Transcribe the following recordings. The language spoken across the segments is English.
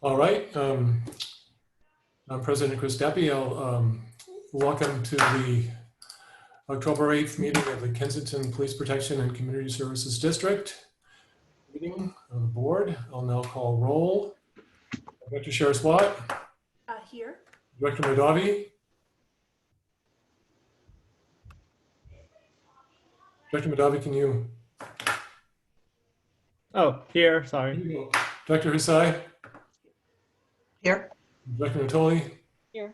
All right. I'm President Chris Deppie. I'll welcome to the October 8th meeting of the Kensington Police Protection and Community Services District meeting of the board. I'll now call roll. Director Sheriff Swat. Here. Director Madavi. Director Madavi, can you? Oh, here, sorry. Here you go. Director Hussain. Here. Director Natoli. Here.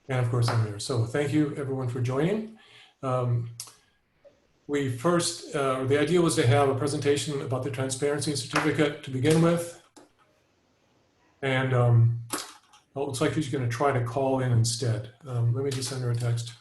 And of course I'm here. So thank you everyone for joining. We first, the idea was to have a presentation about the transparency certificate to begin with. And well, it looks like he's going to try to call in instead. Let me just send her a text.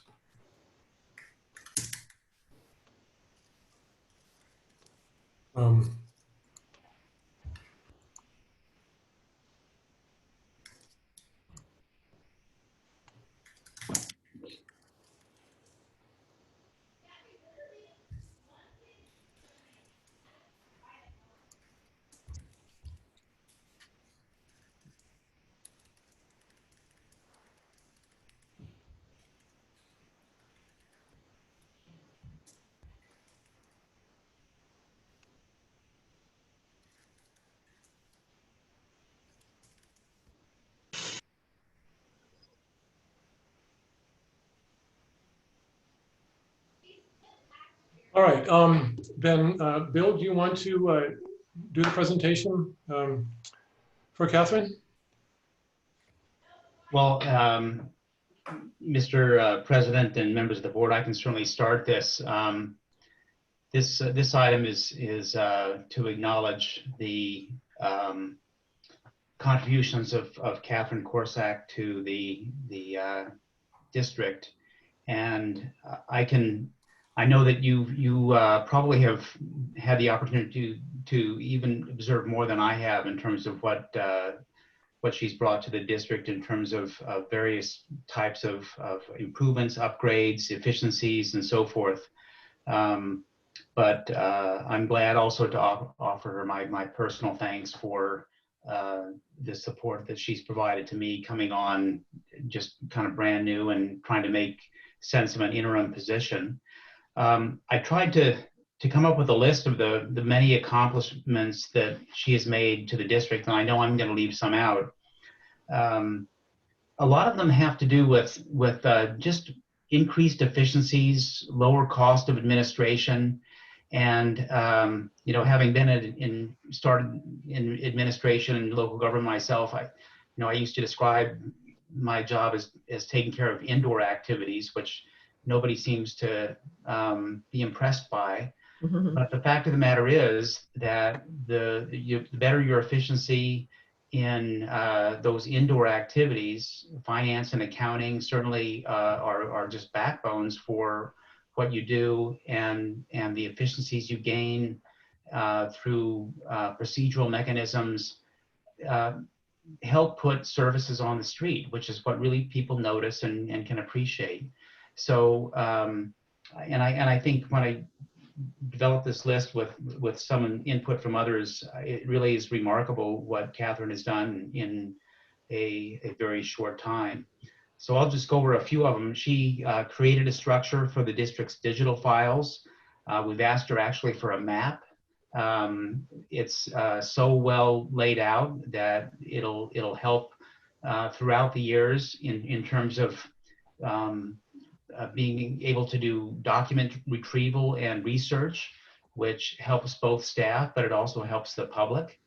All right, then Bill, do you want to do the presentation for Catherine? Well, Mr. President and members of the board, I can certainly start this. This item is to acknowledge the contributions of Catherine Corsack to the district, and I know that you probably have had the opportunity to even observe more than I have in terms of what she's brought to the district in terms of various types of improvements, upgrades, efficiencies, and so forth. But I'm glad also to offer her my personal thanks for the support that she's provided to me coming on just kind of brand new and trying to make sense of an interim position. I tried to come up with a list of the many accomplishments that she has made to the district, and I know I'm going to leave some out. A lot of them have to do with just increased efficiencies, lower cost of administration, and having been started in administration and local government myself, I used to describe my job as taking care of indoor activities, which nobody seems to be impressed by. Mm-hmm. But the fact of the matter is that the better your efficiency in those indoor activities, finance and accounting certainly are just backbones for what you do, and the efficiencies you gain through procedural mechanisms help put services on the street, which is what really people notice and can appreciate. So, and I think when I developed this list with some input from others, it really is remarkable what Catherine has done in a very short time. So I'll just go over a few of them. She created a structure for the district's digital files. We've asked her actually for a map. It's so well laid out that it'll help throughout the years in terms of being able to do document retrieval and research, which helps both staff, but it also helps the public.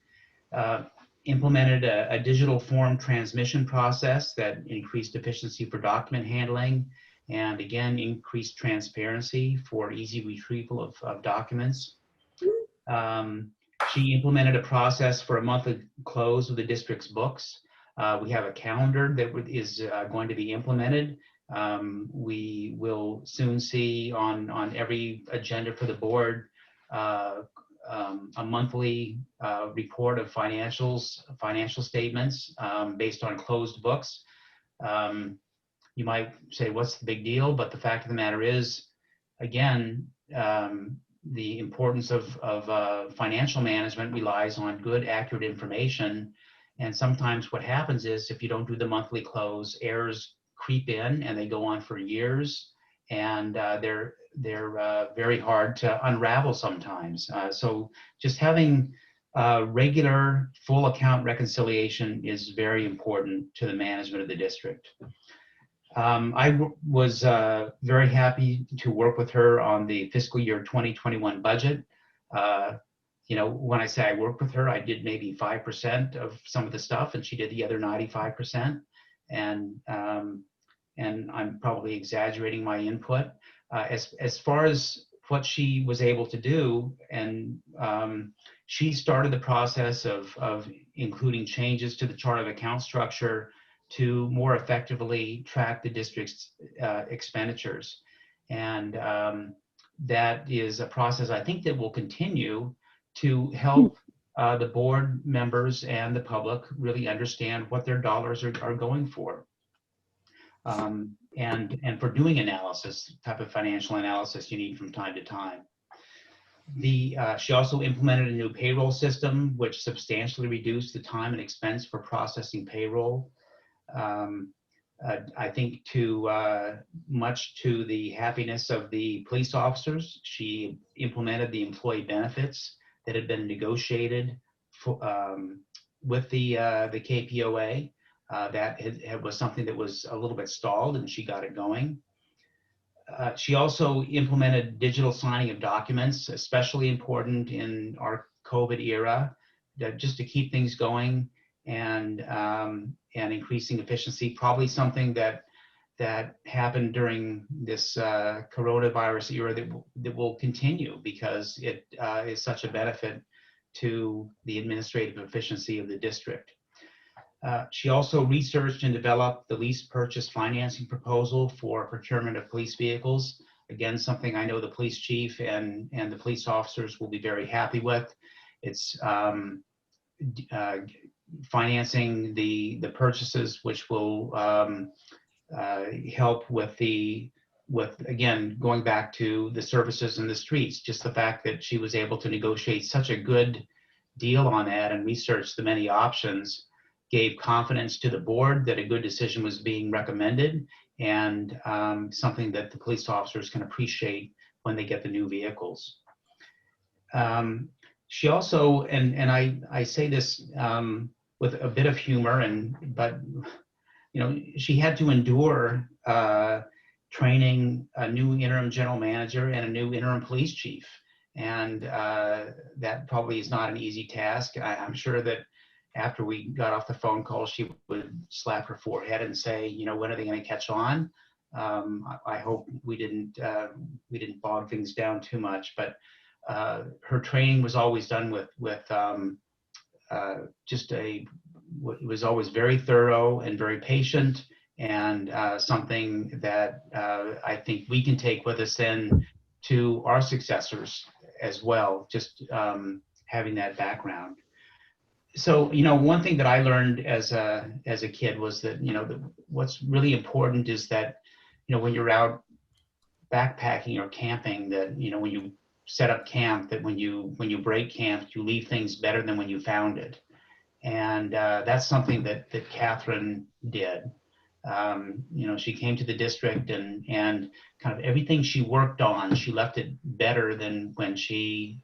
Implemented a digital form transmission process that increased efficiency for document handling, and again, increased transparency for easy retrieval of documents. She implemented a process for a monthly close of the district's books. We have a calendar that is going to be implemented. We will soon see on every agenda for the board a monthly report of financial statements based on closed books. You might say, what's the big deal? But the fact of the matter is, again, the importance of financial management relies on good, accurate information, And sometimes what happens is if you don't do the monthly close, errors creep in and they go on for years, and they're very hard to unravel sometimes. So just having regular full account reconciliation is very important to the management of the district. I was very happy to work with her on the fiscal year 2021 budget. You know, when I say I worked with her, I did maybe 5% of some of the stuff, and she did the other 95%. And I'm probably exaggerating my input. As far as what she was able to do, and she started the process of including changes to the chart of account structure to more effectively track the district's expenditures. And that is a process I think that will continue to help the board members and the public really understand what their dollars are going for. And for doing analysis, type of financial analysis you need from time to time. She also implemented a new payroll system, which substantially reduced the time and expense for processing payroll. I think much to the happiness of the police officers, she implemented the employee benefits that had been negotiated with the KPOA. That was something that was a little bit stalled, and she got it going. She also implemented digital signing of documents, especially important in our COVID era, just to keep things going and increasing efficiency. Probably something that happened during this coronavirus era that will continue, because it is such a benefit to the administrative efficiency of the district. She also researched and developed the lease purchase financing proposal for procurement of police vehicles. Again, something I know the police chief and the police officers will be very happy with. It's financing the purchases, which will help with again, going back to the services in the streets, just the fact that she was able to negotiate such a good deal on that and research the many options gave confidence to the board that a good decision was being recommended, and something that the police officers can appreciate when they get the new vehicles. She also, and I say this with a bit of humor, but you know, she had to endure training a new interim general manager and a new interim police chief, and that probably is not an easy task. I'm sure that after we got off the phone call, she would slap her forehead and say, you know, when are they going to catch on? I hope we didn't bog things down too much, but her training was always done with it was always very thorough and very patient, and something that I think we can take with us then to our successors as well, just having that background. So, you know, one thing that I learned as a kid was that, you know, what's really important is that, you know, when you're out backpacking or camping, that, you know, when you set up camp, that when you break camp, you leave things better than when you found it. And that's something that Catherine did. You know, she came to the district and kind of everything she worked on, she left it better than how she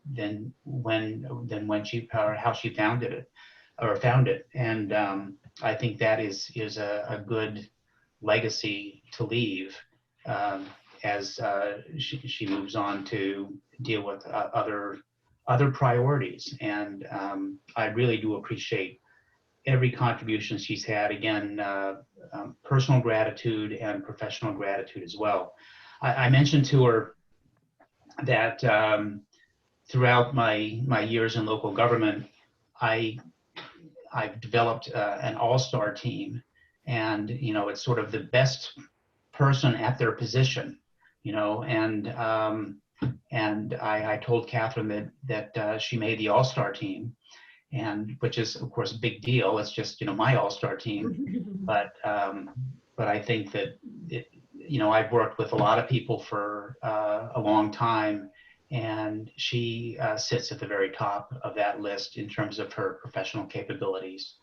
found it. And I think that is a good legacy to leave as she moves on to deal with other priorities. And I really do appreciate every contribution she's had. Again, personal gratitude and professional gratitude as well. I mentioned to her that throughout my years in local government, I've developed an all-star team, and you know, it's sort of the best person at their position, you know, and I told Catherine that she made the all-star team, and which is of course a big deal. It's just, you know, my all-star team, but I think that you know, I've worked with a lot of people for a long time, and she sits at the very top of that list in terms of her professional capabilities.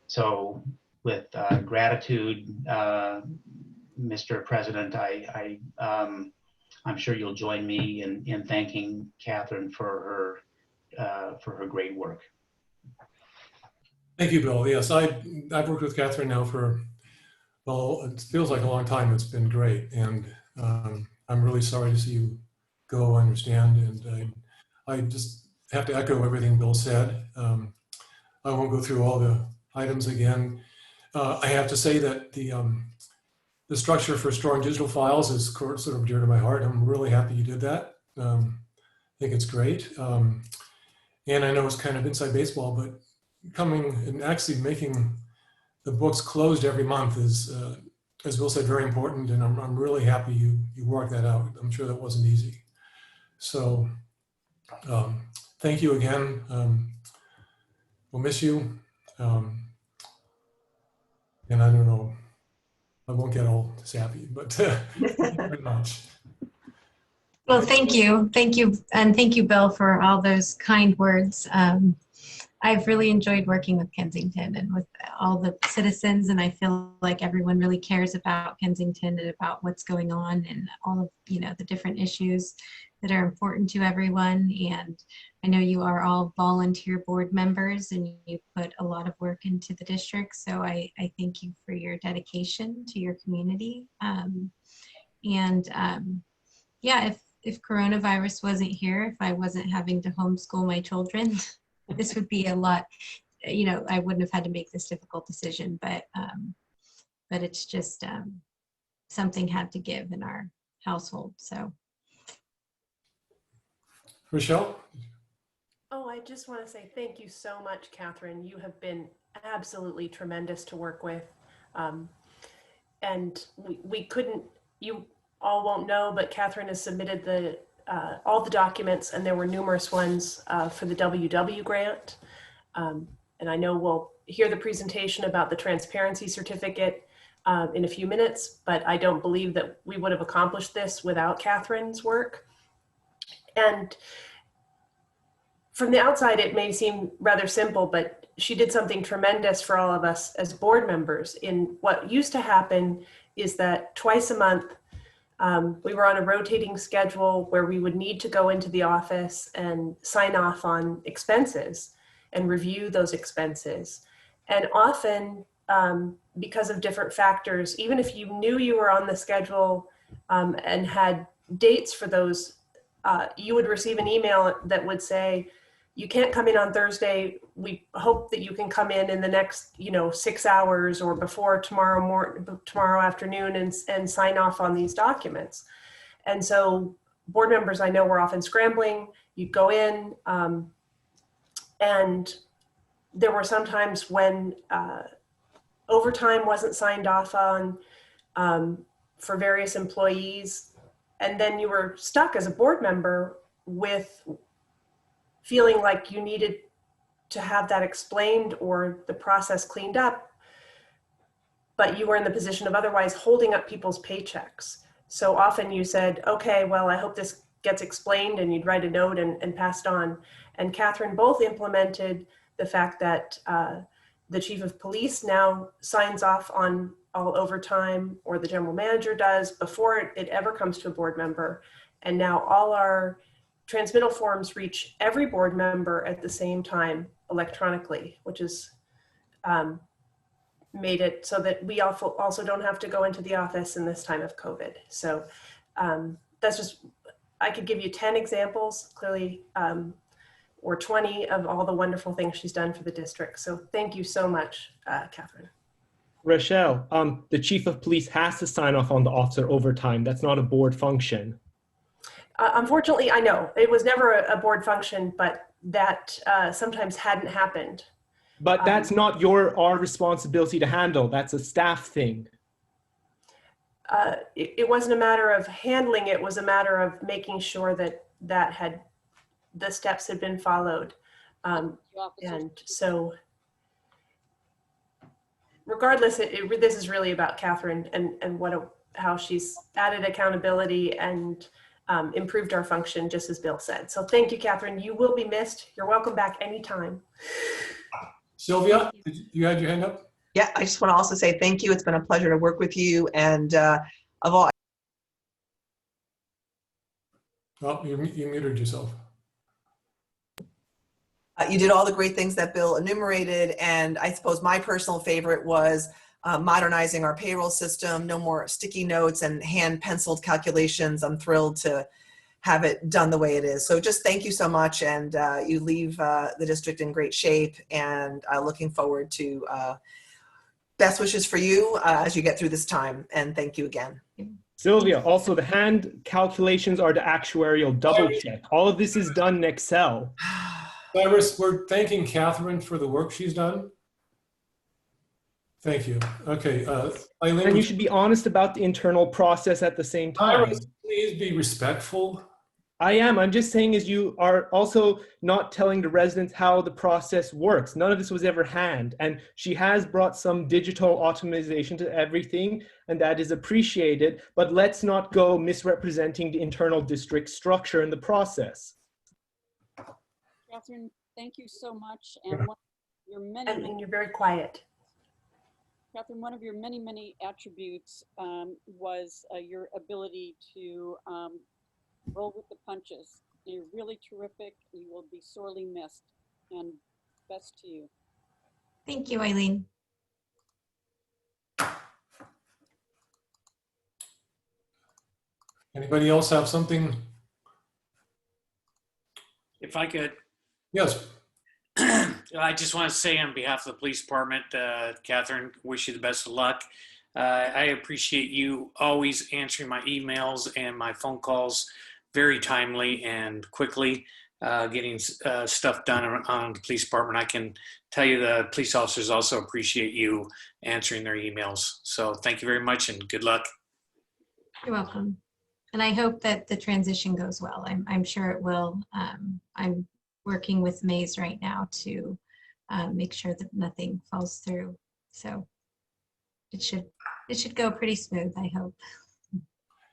So with gratitude, Mr. President, I'm sure you'll join me in thanking Catherine for her great work. Thank you, Bill. Yes, I've worked with Catherine now for, well, it feels like a long time. It's been great. And I'm really sorry to see you go, I understand. And I just have to echo everything Bill said. I won't go through all the items again. I have to say that the structure for storing digital files is sort of dear to my heart. I'm really happy you did that. I think it's great. And I know it's kind of inside baseball, but coming and actually making the books closed every month is, as Bill said, very important. And I'm really happy you worked that out. I'm sure that wasn't easy. So thank you again. We'll miss you. And I don't know, I won't get all sappy, but thank you very much. Well, thank you. Thank you. And thank you, Bill, for all those kind words. I've really enjoyed working with Kensington and with all the citizens, and I feel like everyone really cares about Kensington and about what's going on and all of, the different issues that are important to everyone. And I know you are all volunteer board members and you put a lot of work into the district. So I thank you for your dedication to your community. Yeah, if coronavirus wasn't here, if I wasn't having to homeschool my children, this would be a lot, I wouldn't have had to make this difficult decision, but it's just something had to give in our household. So. Rochelle? Oh, I just want to say thank you so much, Catherine. You have been absolutely tremendous to work with. And we couldn't, you all won't know, but Catherine has submitted all the documents, and there were numerous ones for the WW grant. And I know we'll hear the presentation about the transparency certificate in a few minutes, but I don't believe that we would have accomplished this without Catherine's work. And from the outside, it may seem rather simple, but she did something tremendous for all of us as board members. In what used to happen is that twice a month, we were on a rotating schedule where we would need to go into the office and sign off on expenses and review those expenses. And often, because of different factors, even if you knew you were on the schedule and had dates for those, you would receive an email that would say, you can't come in on Thursday. We hope that you can come in the next, 6 hours or before tomorrow afternoon and sign off on these documents. And so board members, I know, were often scrambling. You'd go in, and there were some times when overtime wasn't signed off on for various employees. And then you were stuck as a board member with feeling like you needed to have that explained or the process cleaned up, but you were in the position of otherwise holding up people's paychecks. So often you said, okay, well, I hope this gets explained, and you'd write a note and pass it on. And Catherine both implemented the fact that the chief of police now signs off on all overtime, or the general manager does, before it ever comes to a board member. And now all our transmittal forms reach every board member at the same time electronically, which is made it so that we also don't have to go into the office in this time of COVID. So that's just, I could give you 10 examples, clearly, or 20 of all the wonderful things she's done for the district. So thank you so much, Catherine. Rochelle, the chief of police has to sign off on the officer overtime. That's not a board function. Unfortunately, I know it was never a board function, but that sometimes hadn't happened. But that's not our responsibility to handle. That's a staff thing. It wasn't a matter of handling, it was a matter of making sure that the steps had been followed. And so regardless, this is really about Catherine and how she's added accountability and improved our function, just as Bill said. So thank you, Catherine. You will be missed. You're welcome back anytime. Sylvia, you had your hand up? Yeah, I just want to also say thank you. It's been a pleasure to work with you. And of all, Oh, you muted yourself. you did all the great things that Bill enumerated. And I suppose my personal favorite was modernizing our payroll system. No more sticky notes and hand penciled calculations. I'm thrilled to have it done the way it is. So just thank you so much. And you leave the district in great shape. And looking forward to best wishes for you as you get through this time. And thank you again. Sylvia, also the hand calculations are the actuarial double check. All of this is done in Excel. Cyrus, we're thanking Catherine for the work she's done. Thank you. Okay, Eileen. And you should be honest about the internal process at the same time. Cyrus, please be respectful. I am. I'm just saying is you are also not telling the residents how the process works. None of this was ever hand. And she has brought some digital automation to everything, and that is appreciated. But let's not go misrepresenting the internal district structure in the process. Catherine, thank you so much. And one of your many, And you're very quiet. Catherine, one of your many, many attributes was your ability to roll with the punches. You're really terrific. You will be sorely missed, and best to you. Thank you, Eileen. Anybody else have something? If I could, Yes. I just want to say on behalf of the police department, Catherine, wish you the best of luck. I appreciate you always answering my emails and my phone calls very timely and quickly, getting stuff done on the police department. I can tell you the police officers also appreciate you answering their emails. So thank you very much and good luck. You're welcome. And I hope that the transition goes well. I'm sure it will. I'm working with Maze right now to make sure that nothing falls through. So it should go pretty smooth, I hope.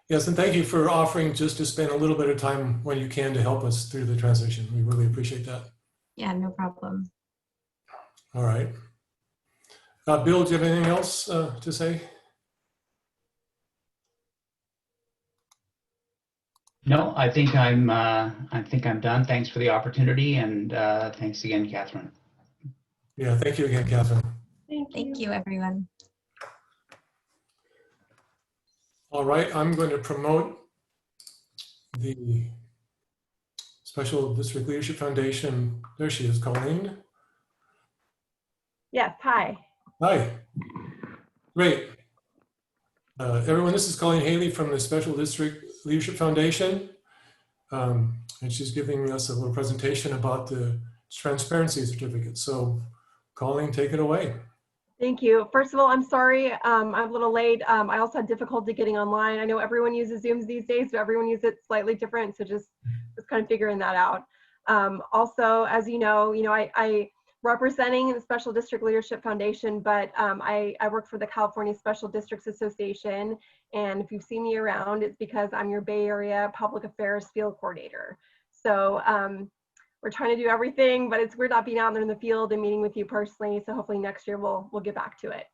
Yes, and thank you for offering just to spend a little bit of time when you can to help us through the transition. We really appreciate that. Yeah, no problem. All right. Bill, do you have anything else to say? No, I think I'm done. Thanks for the opportunity, and thanks again, Catherine. Yeah, thank you again, Catherine. Thank you, everyone. All right, I'm going to promote the Special District Leadership Foundation. There she is, Colleen. Yes, hi. Hi. Great. Everyone, this is Colleen Haley from the Special District Leadership Foundation. And she's giving us a little presentation about the transparency certificate. So Colleen, take it away. Thank you. First of all, I'm sorry, I'm a little late. I also had difficulty getting online. I know everyone uses Zooms these days, but everyone uses it slightly different. So just kind of figuring that out. Also, as you know, I representing the Special District Leadership Foundation, but I work for the California Special Districts Association. And if you've seen me around, it's because I'm your Bay Area Public Affairs Field Coordinator. So we're trying to do everything, but it's weird not being out there in the field and meeting with you personally. So hopefully next year we'll get back to it.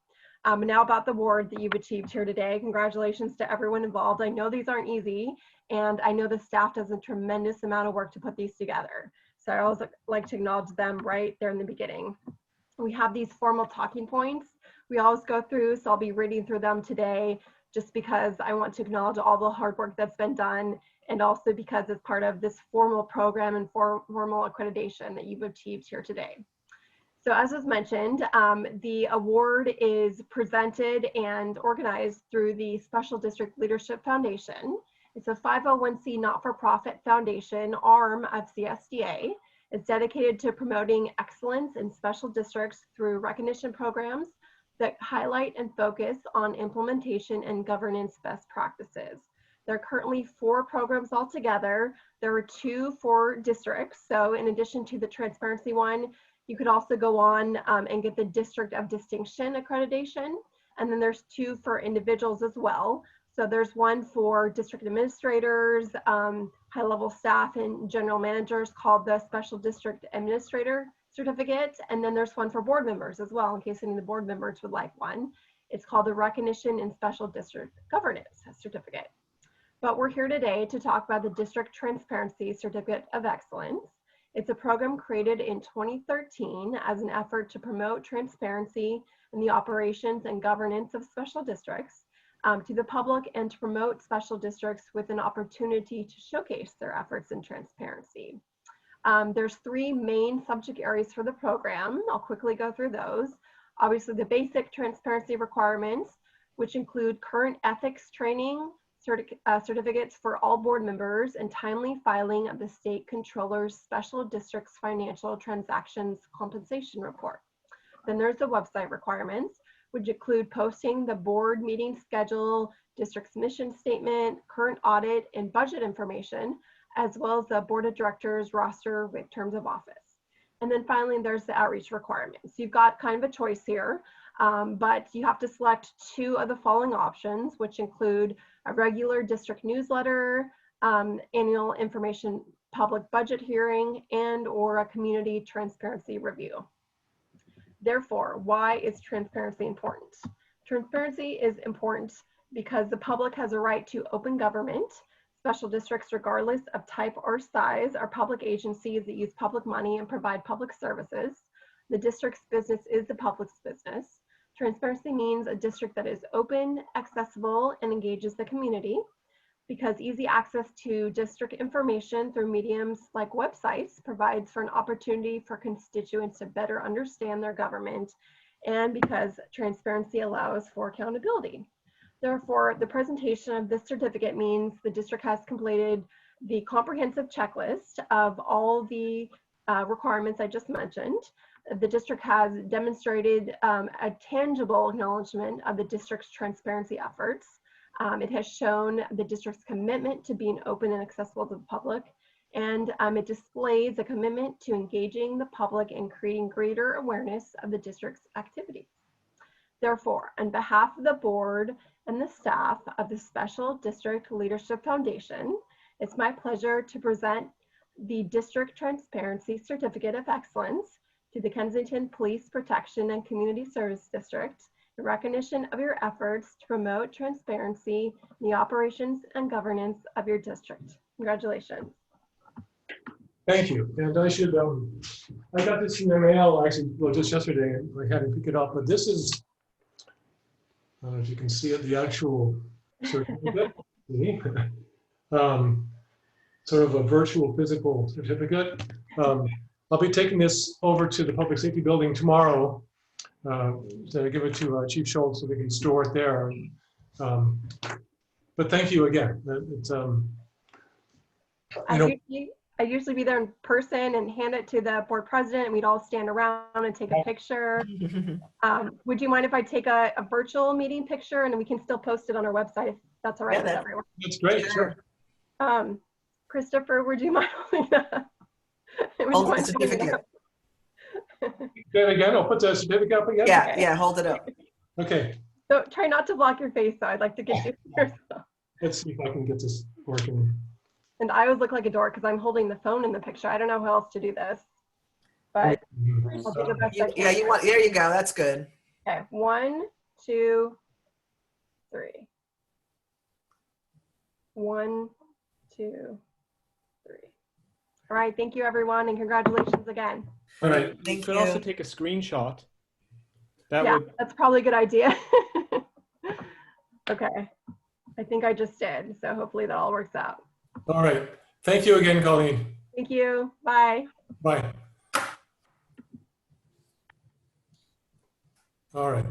Now about the award that you've achieved here today. Congratulations to everyone involved. I know these aren't easy, and I know the staff does a tremendous amount of work to put these together. So I always like to acknowledge them right there in the beginning. We have these formal talking points we always go through, so I'll be reading through them today just because I want to acknowledge all the hard work that's been done, and also because it's part of this formal program and formal accreditation that you've achieved here today. So as was mentioned, the award is presented and organized through the Special District Leadership Foundation. It's a 501c not-for-profit foundation arm of CSDA. It's dedicated to promoting excellence in special districts through recognition programs that highlight and focus on implementation and governance best practices. There are currently 4 programs altogether. There are 2 for districts. So in addition to the transparency one, you could also go on and get the District of Distinction accreditation. And then there's 2 for individuals as well. So there's one for district administrators, high-level staff, and general managers called the Special District Administrator certificate. And then there's one for board members as well, in case any of the board members would like one. It's called the Recognition in Special District Governance Certificate. But we're here today to talk about the District Transparency Certificate of Excellence. It's a program created in 2013 as an effort to promote transparency in the operations and governance of special districts to the public, and to promote special districts with an opportunity to showcase their efforts in transparency. There's three main subject areas for the program. I'll quickly go through those. Obviously, the basic transparency requirements, which include current ethics training, certificates for all board members, and timely filing of the state controller's special district's financial transactions compensation report. Then there's the website requirements, which include posting the board meeting schedule, district's mission statement, current audit and budget information, as well as the board of directors roster with terms of office. And then finally, there's the outreach requirements. You've got kind of a choice here, but you have to select two of the following options, which include a regular district newsletter, annual information public budget hearing, and or a community transparency review. Therefore, why is transparency important? Transparency is important because the public has a right to open government. Special districts, regardless of type or size, are public agencies that use public money and provide public services. The district's business is the public's business. Transparency means a district that is open, accessible, and engages the community, because easy access to district information through mediums like websites provides for an opportunity for constituents to better understand their government, and because transparency allows for accountability. Therefore, the presentation of this certificate means the district has completed the comprehensive checklist of all the requirements I just mentioned. The district has demonstrated a tangible acknowledgement of the district's transparency efforts. It has shown the district's commitment to being open and accessible to the public, and it displays a commitment to engaging the public and creating greater awareness of the district's activities. Therefore, on behalf of the board and the staff of the Special District Leadership Foundation, it's my pleasure to present the District Transparency Certificate of Excellence to the Kensington Police Protection and Community Service District in recognition of your efforts to promote transparency in the operations and governance of your district. Congratulations. Thank you. And I should, I got this in the mail actually, well, just yesterday, and I had to pick it up, but this is, I don't know if you can see it, the actual certificate. Sort of a virtual physical certificate. I'll be taking this over to the Public Safety Building tomorrow. To give it to Chief Schultz so they can store it there. But thank you again. It's, I usually be there in person and hand it to the board president, and we'd all stand around and take a picture. Would you mind if I take a virtual meeting picture, and we can still post it on our website if that's all right with everyone? That's great, sure. Christopher, would you mind holding that? Hold the certificate. Then again, I'll put the certificate up again. Yeah, yeah, hold it up. Okay. So try not to block your face, though. I'd like to get you here. Let's see if I can get this working. And I always look like a dork because I'm holding the phone in the picture. I don't know how else to do this, but I'll do the best I can. Yeah, there you go. That's good. Okay, 1, 2, 3. 1, 2, 3. All right, thank you everyone, and congratulations again. All right. You could also take a screenshot. That's probably a good idea. Okay, I think I just did, so hopefully that all works out. All right. Thank you again, Colleen. Thank you. Bye. Bye. All right.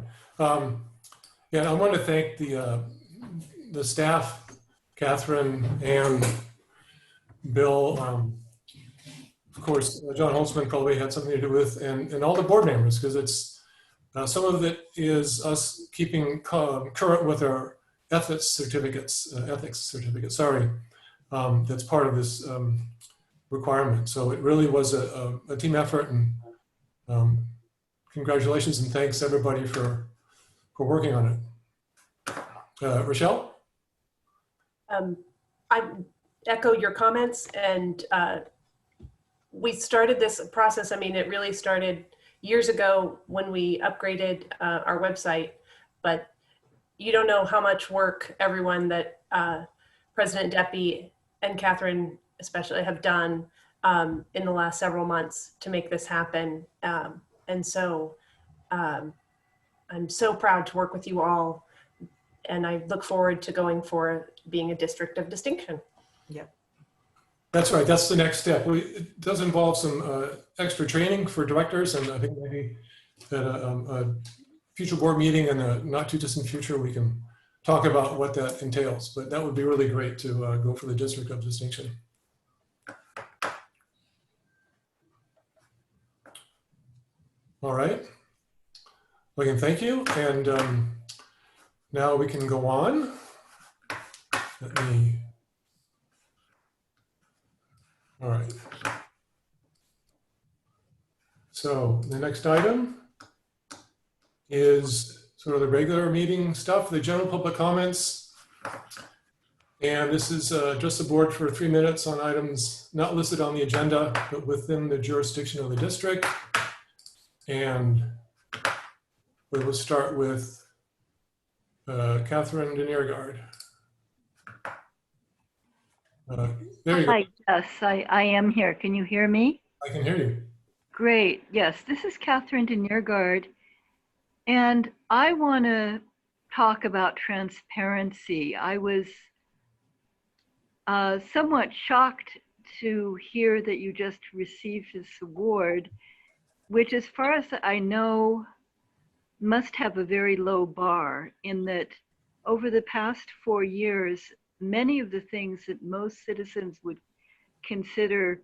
Yeah, I want to thank the staff, Catherine and Bill. Of course, John Holtzman probably had something to do with, and all the board members, because it's some of it is us keeping current with our ethics certificates. Sorry, that's part of this requirement. So it really was a team effort, and congratulations and thanks everybody for working on it. Rochelle? I echo your comments, and we started this process. I mean, it really started years ago when we upgraded our website, but you don't know how much work everyone that President Deppie and Catherine especially have done in the last several months to make this happen. And so I'm so proud to work with you all, and I look forward to going for being a district of distinction. Yep. That's right. That's the next step. It does involve some extra training for directors, and I think maybe at a future board meeting in a not too distant future, we can talk about what that entails. But that would be really great to go for the district of distinction. All right. Again, thank you. And now we can go on. Let me. All right. So the next item is sort of the regular meeting stuff, the general public comments. And this is just the board for 3 minutes on items not listed on the agenda, but within the jurisdiction of the district. And we will start with Catherine Deniergaard. There you go. Hi, yes, I am here. Can you hear me? I can hear you. Great. Yes, this is Catherine Deniergaard, and I want to talk about transparency. I was somewhat shocked to hear that you just received this award, which, as far as I know, must have a very low bar, in that over the past 4 years, many of the things that most citizens would consider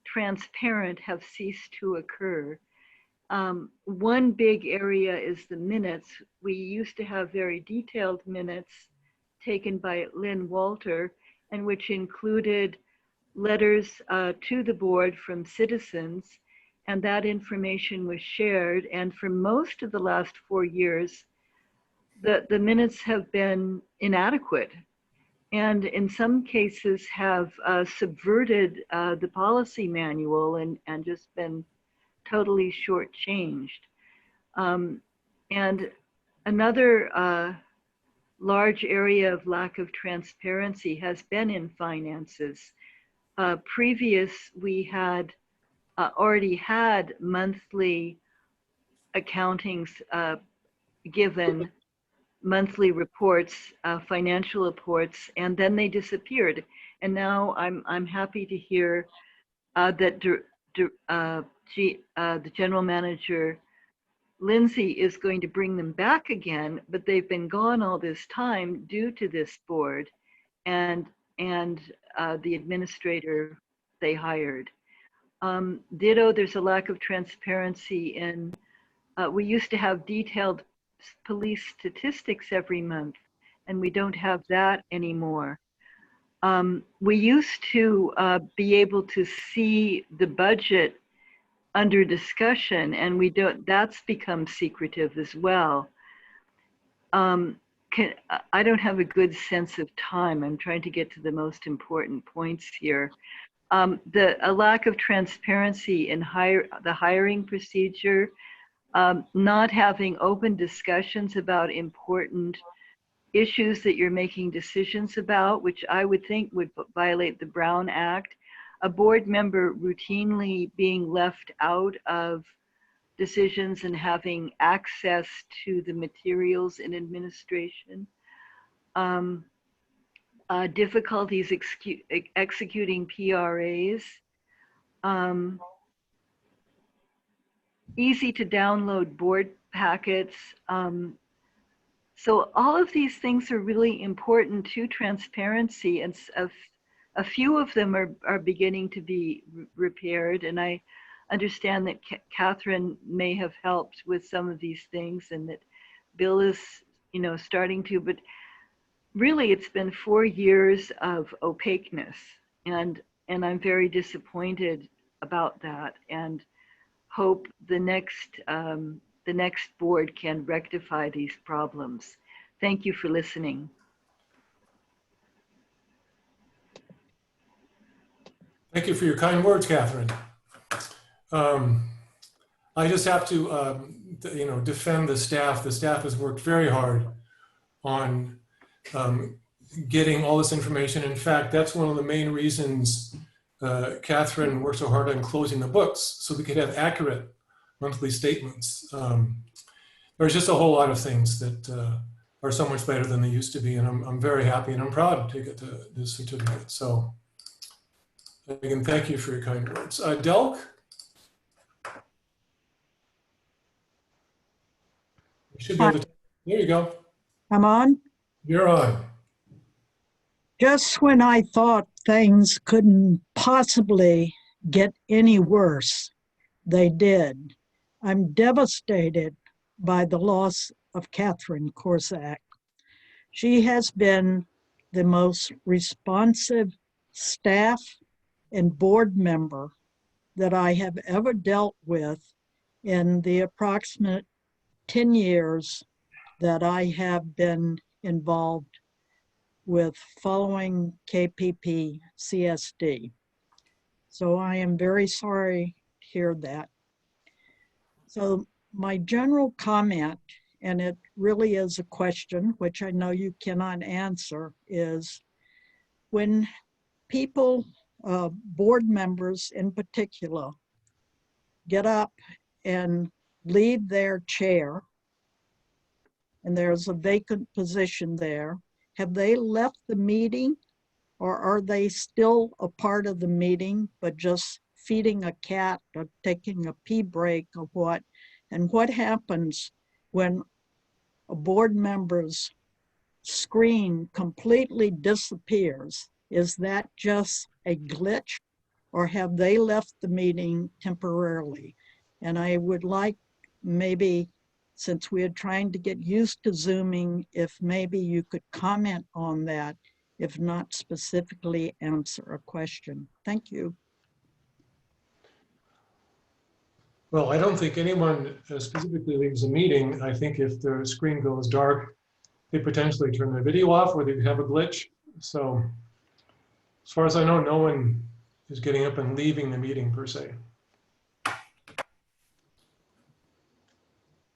transparent have ceased to occur. One big area is the minutes. We used to have very detailed minutes taken by Lynn Walter, and which included letters to the board from citizens, and that information was shared. And for most of the last 4 years, the minutes have been inadequate, and in some cases have subverted the policy manual and just been totally shortchanged. And another large area of lack of transparency has been in finances. We had already had monthly accountings given, monthly reports, financial reports, and then they disappeared. And now I'm happy to hear that the general manager, Lindsay, is going to bring them back again, but they've been gone all this time due to this board and the administrator they hired. Ditto, there's a lack of transparency in, we used to have detailed police statistics every month, and we don't have that anymore. We used to be able to see the budget under discussion, and we don't, that's become secretive as well. I don't have a good sense of time. I'm trying to get to the most important points here. A lack of transparency in the hiring procedure, not having open discussions about important issues that you're making decisions about, which I would think would violate the Brown Act, a board member routinely being left out of decisions and having access to the materials in administration, difficulties executing PRAs, easy to download board packets. So all of these things are really important to transparency, and a few of them are beginning to be repaired. And I understand that Catherine may have helped with some of these things, and that Bill is, starting to, but really it's been 4 years of opaqueness, and I'm very disappointed about that, and hope the next board can rectify these problems. Thank you for listening. Thank you for your kind words, Catherine. I just have to, defend the staff. The staff has worked very hard on getting all this information. In fact, that's one of the main reasons Catherine worked so hard on closing the books, so we could have accurate monthly statements. There's just a whole lot of things that are so much better than they used to be, and I'm very happy and I'm proud to get this certificate. So again, thank you for your kind words. Delk? You should be able to, there you go. I'm on. You're on. Just when I thought things couldn't possibly get any worse, they did. I'm devastated by the loss of Catherine Corsack. She has been the most responsive staff and board member that I have ever dealt with in the approximate 10 years that I have been involved with following KPPCSD. So I am very sorry to hear that. So my general comment, and it really is a question, which I know you cannot answer, is when people, board members in particular, get up and leave their chair, and there's a vacant position there, have they left the meeting, or are they still a part of the meeting, but just feeding a cat or taking a pee break or what? And what happens when a board member's screen completely disappears? Is that just a glitch, or have they left the meeting temporarily? And I would like, maybe, since we are trying to get used to Zooming, if maybe you could comment on that, if not specifically answer a question. Thank you. Well, I don't think anyone specifically leaves a meeting. I think if the screen goes dark, they potentially turn their video off or they have a glitch. So as far as I know, no one is getting up and leaving the meeting per se.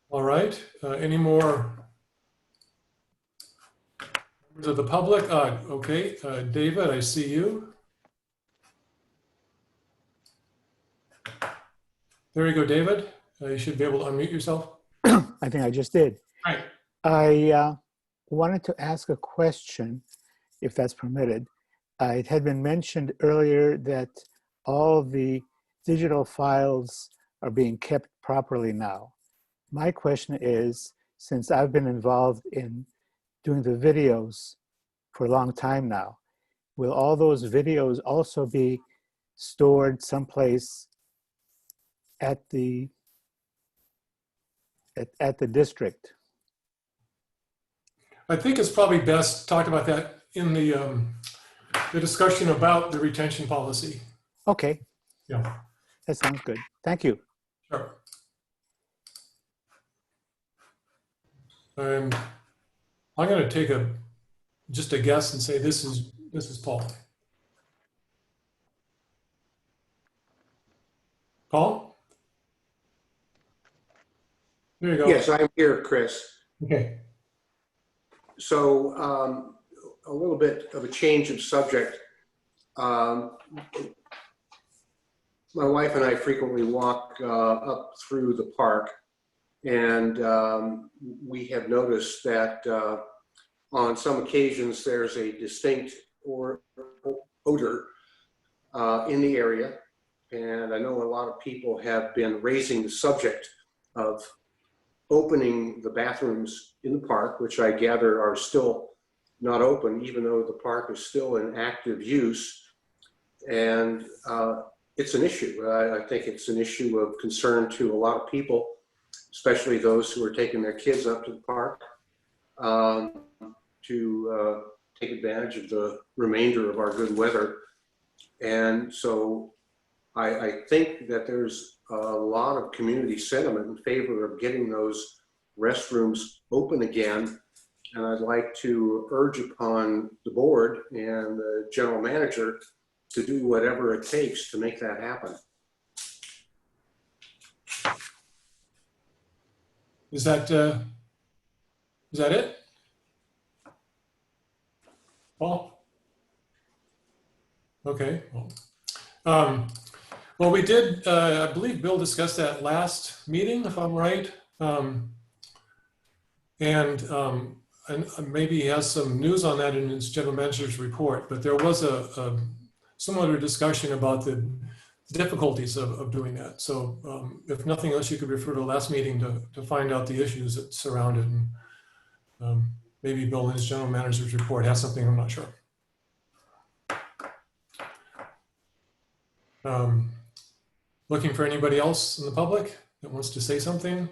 All right, any more members of the public? Okay, David, I see you. There you go, David. You should be able to unmute yourself. I think I just did. All right. I wanted to ask a question, if that's permitted. It had been mentioned earlier that all of the digital files are being kept properly now. My question is, since I've been involved in doing the videos for a long time now, will all those videos also be stored someplace at the district? I think it's probably best to talk about that in the discussion about the retention policy. Okay. Yeah. That sounds good. Thank you. Sure. And I'm going to take just a guess and say this is Paul. Paul? There you go. Yes, I'm here, Chris. Okay. So a little bit of a change of subject. My wife and I frequently walk up through the park, and we have noticed that on some occasions there's a distinct odor in the area. And I know a lot of people have been raising the subject of opening the bathrooms in the park, which I gather are still not open, even though the park is still in active use. And it's an issue. I think it's an issue of concern to a lot of people, especially those who are taking their kids up to the park to take advantage of the remainder of our good weather. And so I think that there's a lot of community sentiment in favor of getting those restrooms open again. And I'd like to urge upon the board and the general manager to do whatever it takes to make that happen. Is that it? Paul? Okay. Well, we did, I believe Bill discussed that last meeting, if I'm right. And maybe he has some news on that in his general manager's report, but there was a similar discussion about the difficulties of doing that. So if nothing else, you could refer to the last meeting to find out the issues that surround it. And maybe Bill in his general manager's report has something, I'm not sure. Looking for anybody else in the public that wants to say something?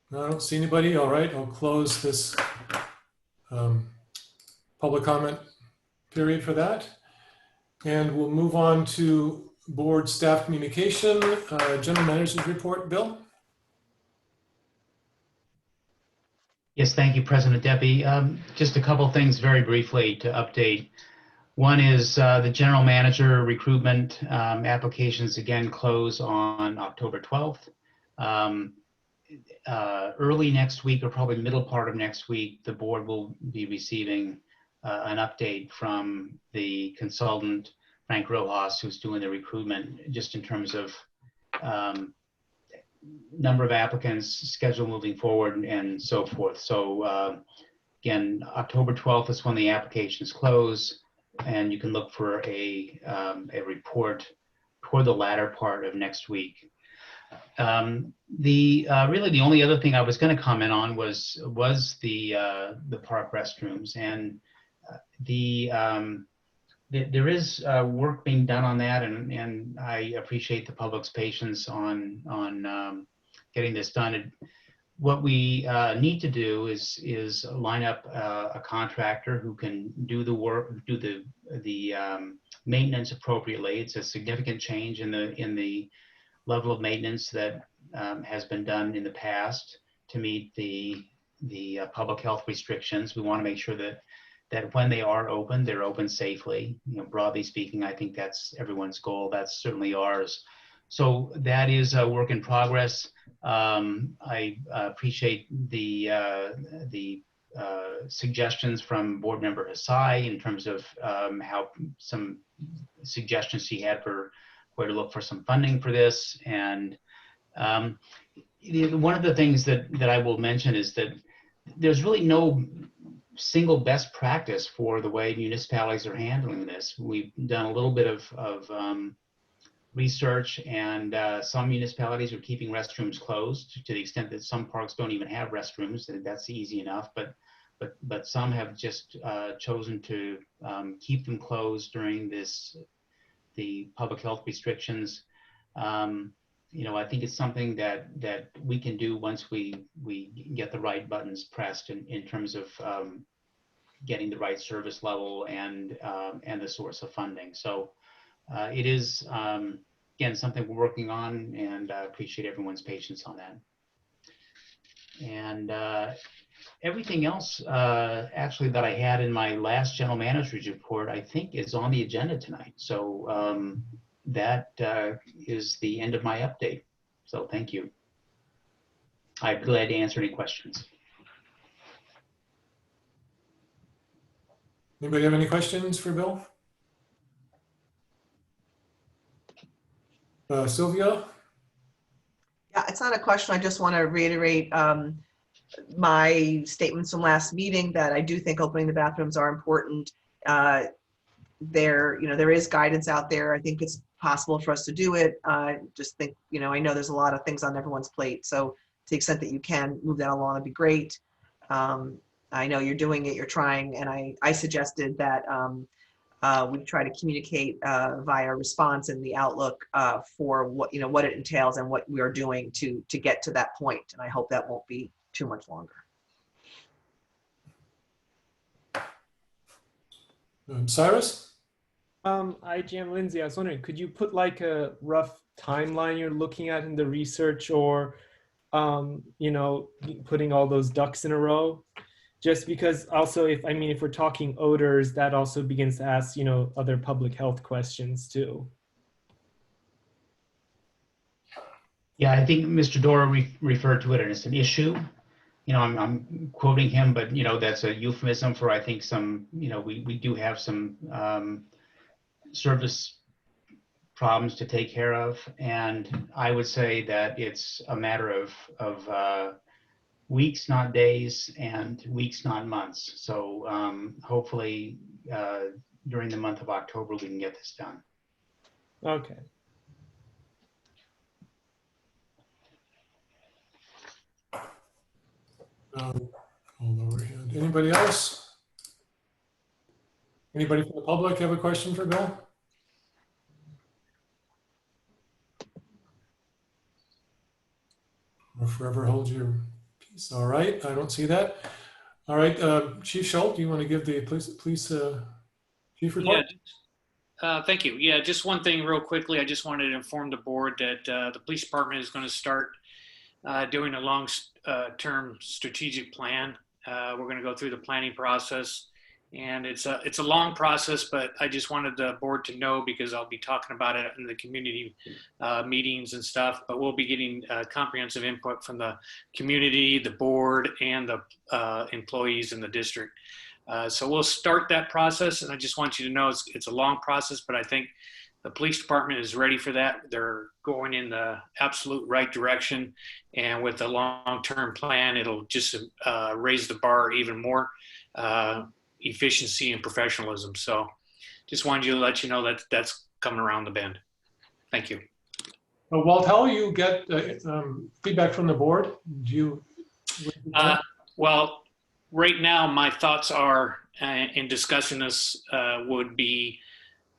No, I don't see anybody. All right, I'll close this public comment period for that. And we'll move on to board staff communication, general manager's report. Bill? Yes, thank you, President Debbie. Just a couple things very briefly to update. One is the general manager recruitment applications again close on October 12th. Early next week, or probably middle part of next week, the board will be receiving an update from the consultant, Frank Rojas, who's doing the recruitment, just in terms of number of applicants, schedule moving forward, and so forth. So again, October 12th is when the applications close, and you can look for a report toward the latter part of next week. Really the only other thing I was going to comment on was the park restrooms, and there is work being done on that, and I appreciate the public's patience on getting this done. What we need to do is line up a contractor who can do the work, do the maintenance appropriately. It's a significant change in the level of maintenance that has been done in the past to meet the public health restrictions. We want to make sure that when they are open, they're open safely. You know, broadly speaking, I think that's everyone's goal. That's certainly ours. So that is a work in progress. I appreciate the suggestions from board member Hasai in terms of how some suggestions he had for where to look for some funding for this. And one of the things that I will mention is that there's really no single best practice for the way municipalities are handling this. We've done a little bit of research, and some municipalities are keeping restrooms closed to the extent that some parks don't even have restrooms, and that's easy enough. But some have just chosen to keep them closed during the public health restrictions. You know, I think it's something that we can do once we get the right buttons pressed in terms of getting the right service level and the source of funding. So it is, again, something we're working on, and I appreciate everyone's patience on that. And everything else, actually, that I had in my last general manager's report, I think is on the agenda tonight. So that is the end of my update. So thank you. I'm glad to answer any questions. Anybody have any questions for Bill? Sylvia? Yeah, it's not a question. I just want to reiterate my statements from last meeting that I do think opening the bathrooms are important. There is guidance out there. I think it's possible for us to do it. Just think, I know there's a lot of things on everyone's plate. So to the extent that you can move that along, it'd be great. I know you're doing it, you're trying, and I suggested that we try to communicate via response in the Outlook for what it entails and what we are doing to get to that point. And I hope that won't be too much longer. Cyrus? IGM Lindsay, I was wondering, could you put like a rough timeline you're looking at in the research, or putting all those ducks in a row? Just because also, if we're talking odors, that also begins to ask, other public health questions too. Yeah, I think Mr. Dora referred to it as an issue. You know, I'm quoting him, but you know, that's a euphemism for, I think, some, you know, we do have some service problems to take care of. And I would say that it's a matter of weeks, not days, and weeks, not months. So hopefully during the month of October, we can get this done. Okay. I'll lower hand. Anybody else? Anybody from the public have a question for Bill? Or forever hold your peace. All right, I don't see that. All right, Chief Schultz, do you want to give the police chief report? Yeah, thank you. Yeah, just one thing real quickly. I just wanted to inform the board that the police department is going to start doing a long-term strategic plan. We're going to go through the planning process, and it's a long process, but I just wanted the board to know because I'll be talking about it in the community meetings and stuff, but we'll be getting comprehensive input from the community, the board, and the employees in the district. So we'll start that process, and I just want you to know it's a long process, but I think the police department is ready for that. They're going in the absolute right direction, and with a long-term plan, it'll just raise the bar even more, efficiency and professionalism. So just wanted you to let you know that that's coming around the bend. Thank you. Walt, how will you get feedback from the board? Do you? Well, right now, my thoughts are in discussing this would be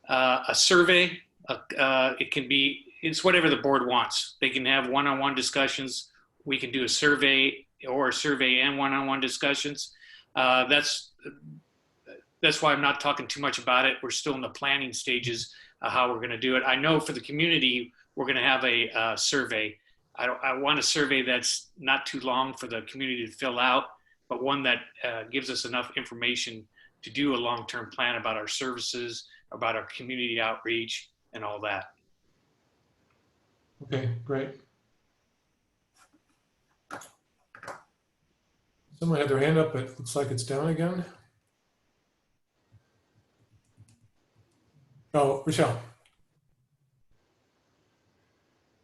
a survey. It can be, it's whatever the board wants. They can have one-on-one discussions. We can do a survey or a survey and one-on-one discussions. That's why I'm not talking too much about it. We're still in the planning stages of how we're going to do it. I know for the community, we're going to have a survey. I want a survey that's not too long for the community to fill out, but one that gives us enough information to do a long-term plan about our services, about our community outreach, and all that. Okay, great. Someone had their hand up, but it looks like it's down again. Oh, Rochelle.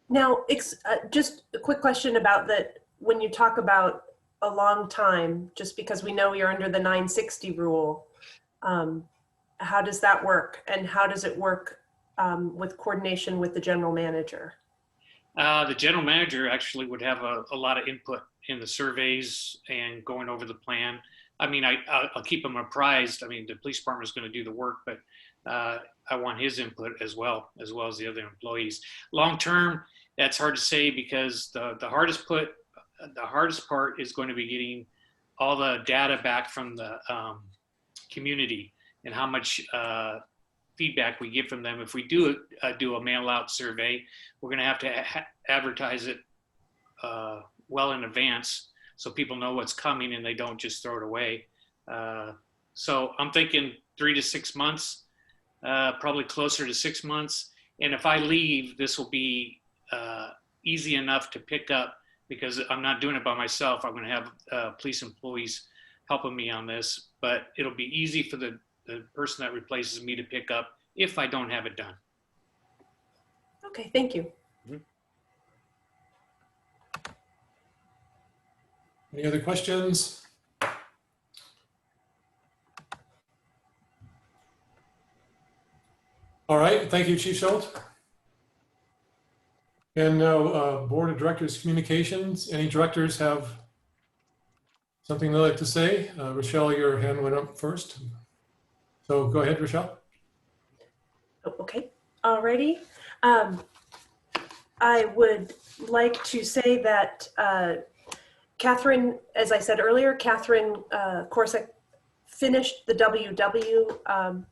Now, just a quick question about that. When you talk about a long time, just because we know you're under the 960 rule, how does that work? And how does it work with coordination with the general manager? The general manager actually would have a lot of input in the surveys and going over the plan. I mean, I'll keep him apprised. I mean, the police department is going to do the work, but I want his input as well as the other employees. Long term, that's hard to say because the hardest part is going to be getting all the data back from the community and how much feedback we get from them. If we do a mail out survey, we're going to have to advertise it well in advance so people know what's coming and they don't just throw it away. So I'm thinking 3 to 6 months, probably closer to 6 months. And if I leave, this will be easy enough to pick up because I'm not doing it by myself. I'm going to have police employees helping me on this, but it'll be easy for the person that replaces me to pick up if I don't have it done. Okay, thank you. Any other questions? All right, thank you, Chief Schultz. And now, Board of Directors Communications. Any directors have something they'd like to say? Rochelle, your hand went up first. So go ahead, Rochelle. Okay, alrighty. I would like to say that Catherine, as I said earlier, Catherine Corsick finished the WW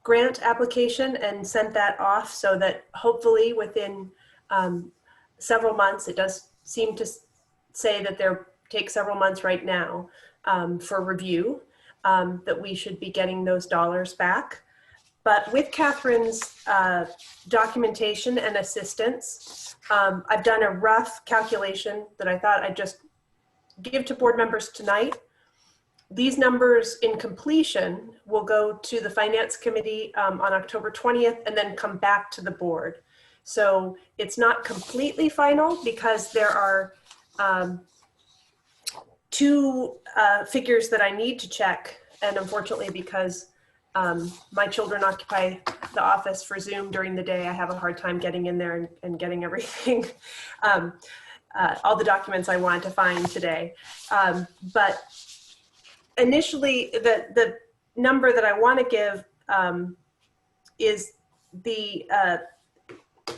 grant application and sent that off so that hopefully within several months, it does seem to say that there take several months right now for review, that we should be getting those dollars back. But with Catherine's documentation and assistance, I've done a rough calculation that I thought I'd just give to board members tonight. These numbers in completion will go to the Finance Committee on October 20th and then come back to the board. So it's not completely final because there are two figures that I need to check. And unfortunately, because my children occupy the office for Zoom during the day, I have a hard time getting in there and getting everything, all the documents I wanted to find today. But initially, the number that I want to give is the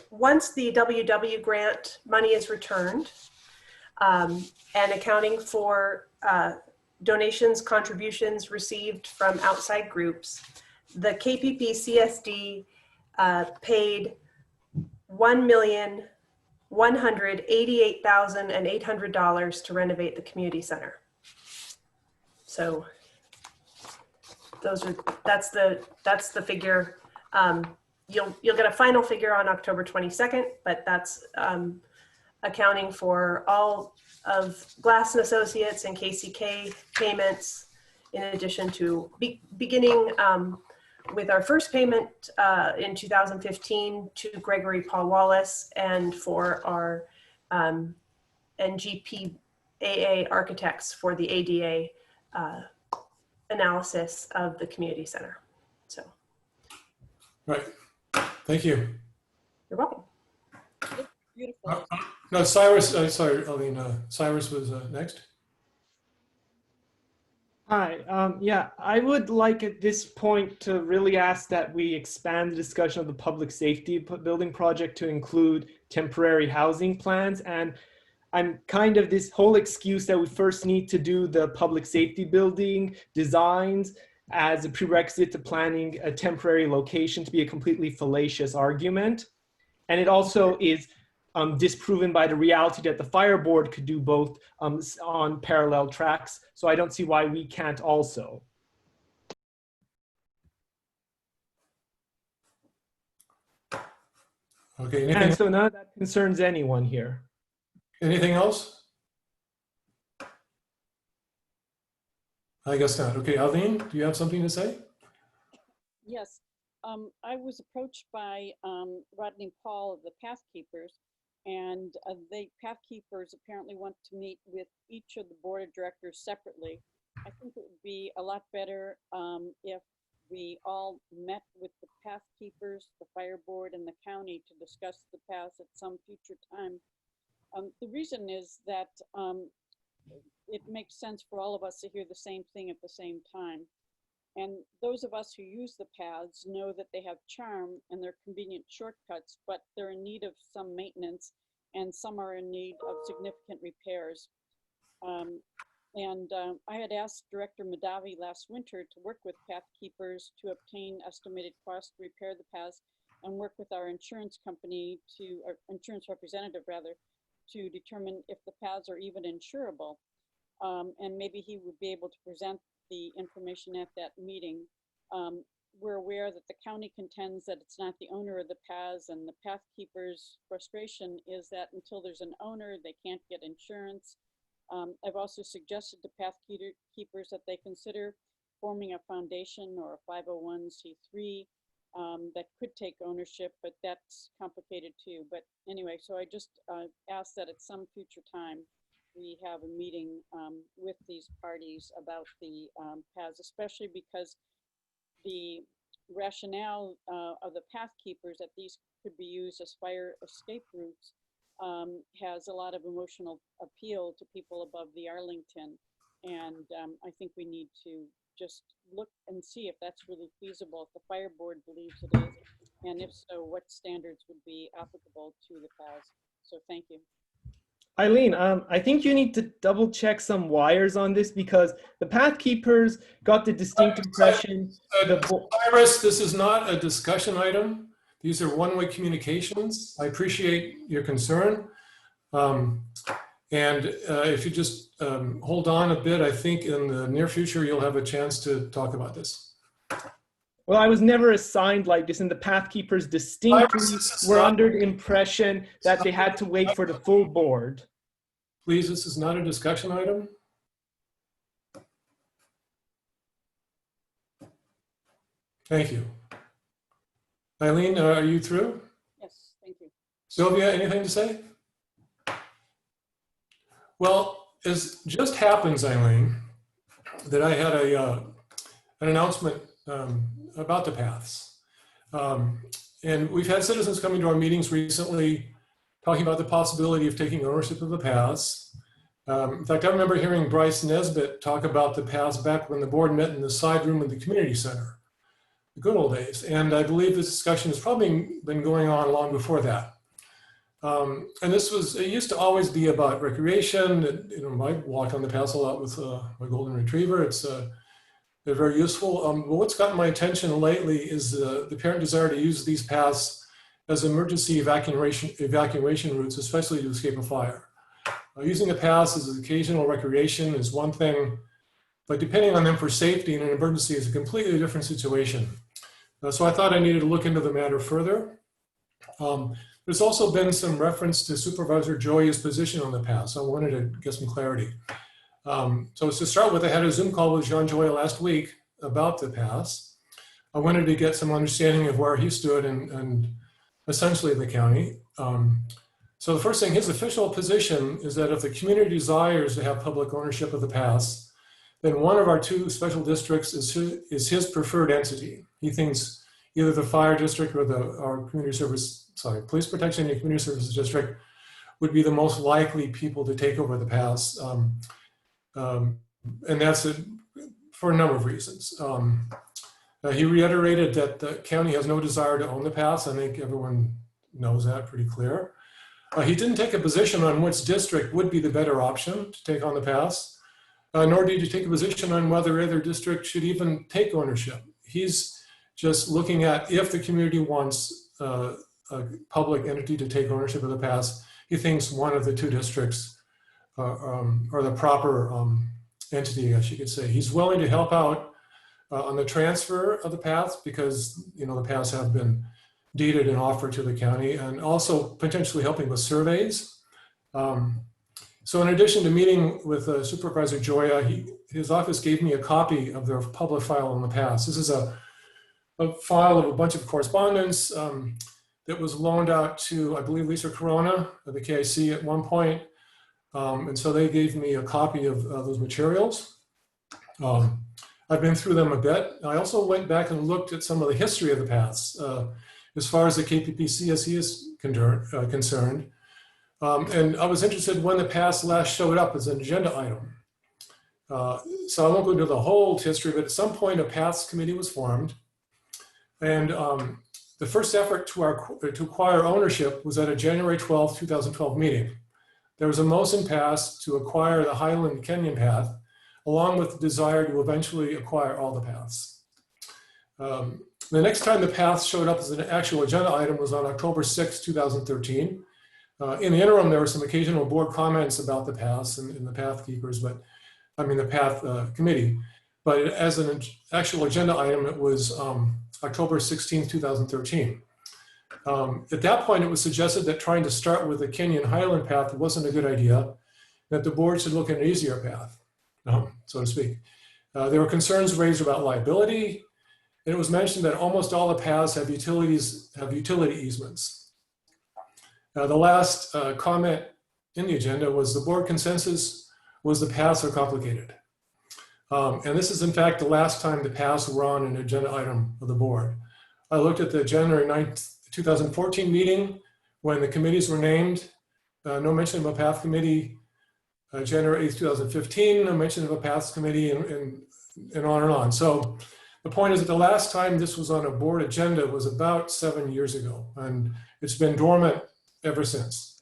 once the WW grant money is returned and accounting for donations, contributions received from outside groups, the KPPCSD paid $1,188,800 to renovate the community center. So that's the figure. You'll get a final figure on October 22nd, but that's accounting for all of Glass and Associates and KCK payments, in addition to beginning with our first payment in 2015 to Gregory Paul Wallace, and for our NGPAA architects for the ADA analysis of the community center. So. Right. Thank you. You're welcome. Beautiful. No, Cyrus, sorry, Aline, Cyrus was next. Hi, yeah, I would like at this point to really ask that we expand the discussion of the public safety building project to include temporary housing plans. And I'm kind of this whole excuse that we first need to do the public safety building designs as a prerequisite to planning a temporary location to be a completely fallacious argument. And it also is disproven by the reality that the fire board could do both on parallel tracks. So I don't see why we can't also. Okay, anything, And so none of that concerns anyone here. anything else? I guess not. Okay, Aline, do you have something to say? Yes, I was approached by Rodney Paul of the Pathkeepers, and the Pathkeepers apparently want to meet with each of the board of directors separately. I think it would be a lot better if we all met with the Pathkeepers, the fire board, and the county to discuss the paths at some future time. The reason is that it makes sense for all of us to hear the same thing at the same time. And those of us who use the paths know that they have charm and they're convenient shortcuts, but they're in need of some maintenance, and some are in need of significant repairs. I had asked Director Madavi last winter to work with Pathkeepers to obtain estimated cost to repair the paths, and work with our insurance company or insurance representative rather, to determine if the paths are even insurable. And maybe he would be able to present the information at that meeting. We're aware that the county contends that it's not the owner of the paths, and the Pathkeepers' frustration is that until there's an owner, they can't get insurance. I've also suggested to Pathkeepers that they consider forming a foundation or a 501c3 that could take ownership, but that's complicated too. But anyway, so I just ask that at some future time we have a meeting with these parties about the paths, especially because the rationale of the Pathkeepers that these could be used as fire escape routes has a lot of emotional appeal to people above the Arlington. And I think we need to just look and see if that's really feasible, if the fire board believes it is, and if so, what standards would be applicable to the paths. So thank you. Eileen, I think you need to double check some wires on this, because the Pathkeepers got the distinct impression. Cyrus, this is not a discussion item. These are one-way communications. I appreciate your concern. If you just hold on a bit, I think in the near future, you'll have a chance to talk about this. Well, I was never assigned like this, and the Pathkeepers distinctly were under the impression that they had to wait for the full board. Please, this is not a discussion item. Thank you. Eileen, are you through? Yes, thank you. Sylvia, anything to say? Well, as just happens, Eileen, that I had an announcement about the paths. And we've had citizens coming to our meetings recently talking about the possibility of taking ownership of the paths. In fact, I remember hearing Bryce Nesbitt talk about the paths back when the board met in the side room of the community center, the good old days. And I believe this discussion has probably been going on long before that. And it used to always be about recreation. You know, I walked on the paths a lot with my golden retriever. They're very useful. But what's gotten my attention lately is the apparent desire to use these paths as emergency evacuation routes, especially to escape a fire. Using the paths as occasional recreation is one thing, but depending on them for safety in an emergency is a completely different situation. So I thought I needed to look into the matter further. There's also been some reference to Supervisor Joya's position on the path, so I wanted to get some clarity. So to start with, I had a Zoom call with Jean Joya last week about the paths. I wanted to get some understanding of where he stood and essentially the county. So the first thing, his official position is that if the community desires to have public ownership of the paths, then one of our two special districts is his preferred entity. He thinks either the fire district or our police protection and community services district would be the most likely people to take over the paths. And that's for a number of reasons. He reiterated that the county has no desire to own the paths. I think everyone knows that pretty clear. He didn't take a position on which district would be the better option to take on the paths, nor did he take a position on whether either district should even take ownership. He's just looking at if the community wants a public entity to take ownership of the paths, he thinks one of the two districts are the proper entity, I guess you could say. He's willing to help out on the transfer of the paths because, you know, the paths have been deeded and offered to the county, and also potentially helping with surveys. So in addition to meeting with Supervisor Joya, his office gave me a copy of their public file on the paths. This is a file of a bunch of correspondence that was loaned out to, I believe, Lisa Corona of the KIC at one point. And so they gave me a copy of those materials. I've been through them a bit. I also went back and looked at some of the history of the paths as far as the KPPCSD is concerned. And I was interested when the paths last showed up as an agenda item. So I won't go into the whole history, but at some point a paths committee was formed. And the first effort to acquire ownership was at a January 12th, 2012 meeting. There was a motion passed to acquire the Highland Canyon path, along with the desire to eventually acquire all the paths. The next time the paths showed up as an actual agenda item was on October 6, 2013. In the interim, there were some occasional board comments about the paths and the path keepers, but I mean the path committee. But as an actual agenda item, it was October 16, 2013. At that point, it was suggested that trying to start with the Kenyon Highland path wasn't a good idea, that the board should look at an easier path, so to speak. There were concerns raised about liability, and it was mentioned that almost all the paths have utility easements. The last comment in the agenda was the board consensus was the paths are complicated. And this is in fact the last time the paths were on an agenda item of the board. I looked at the January 9th, 2014 meeting when the committees were named. No mention of a path committee. January 8th, 2015, no mention of a paths committee, and on and on. So the point is that the last time this was on a board agenda was about 7 years ago, and it's been dormant ever since.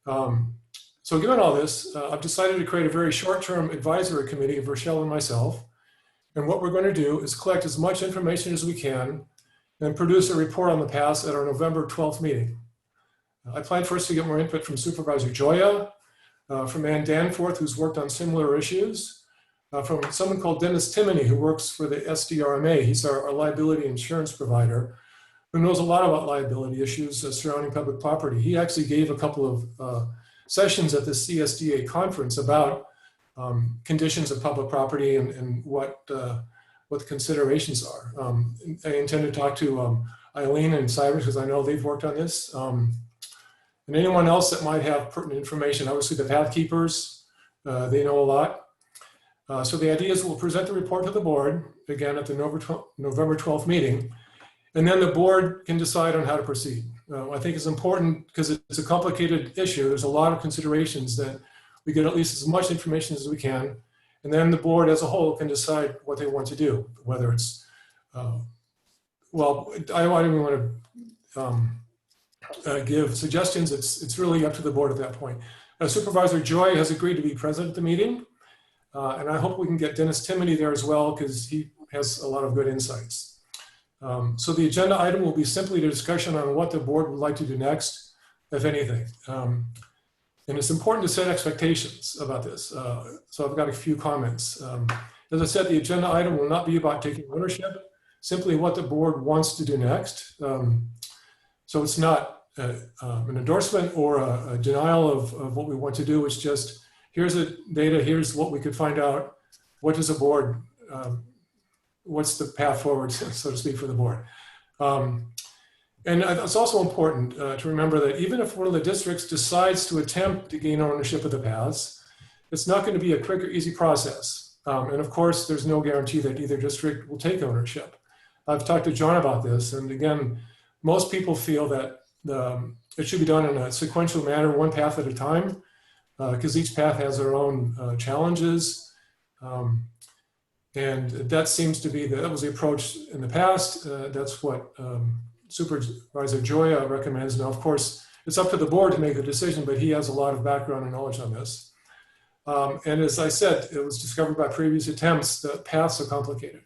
So given all this, I've decided to create a very short-term advisory committee of Rochelle and myself. And what we're going to do is collect as much information as we can and produce a report on the paths at our November 12th meeting. I plan first to get more input from Supervisor Joya, from Ann Danforth, who's worked on similar issues, from someone called Dennis Timoney, who works for the SDRMA. He's our liability insurance provider, who knows a lot about liability issues surrounding public property. He actually gave a couple of sessions at the CSDA conference about conditions of public property and what the considerations are. I intend to talk to Eileen and Cyrus, because I know they've worked on this. And anyone else that might have pertinent information. Obviously, the path keepers, they know a lot. So the idea is we'll present the report to the board, again, at the November 12th meeting, and then the board can decide on how to proceed. I think it's important because it's a complicated issue. There's a lot of considerations that we get at least as much information as we can, and then the board as a whole can decide what they want to do, whether it's, well, I don't even want to give suggestions. It's really up to the board at that point. Supervisor Joy has agreed to be present at the meeting, and I hope we can get Dennis Timoney there as well, because he has a lot of good insights. So the agenda item will be simply a discussion on what the board would like to do next, if anything. And it's important to set expectations about this. So I've got a few comments. As I said, the agenda item will not be about taking ownership, simply what the board wants to do next. So it's not an endorsement or a denial of what we want to do. It's just, here's the data, here's what we could find out. What does the board, what's the path forward, so to speak, for the board? And it's also important to remember that even if one of the districts decides to attempt to gain ownership of the paths, it's not going to be a quick or easy process. And of course, there's no guarantee that either district will take ownership. I've talked to John about this, and again, most people feel that it should be done in a sequential manner, one path at a time, because each path has their own challenges. And that seems to be, that was the approach in the past. That's what Supervisor Joya recommends. Now, of course, it's up to the board to make the decision, but he has a lot of background and knowledge on this. And as I said, it was discovered by previous attempts that paths are complicated.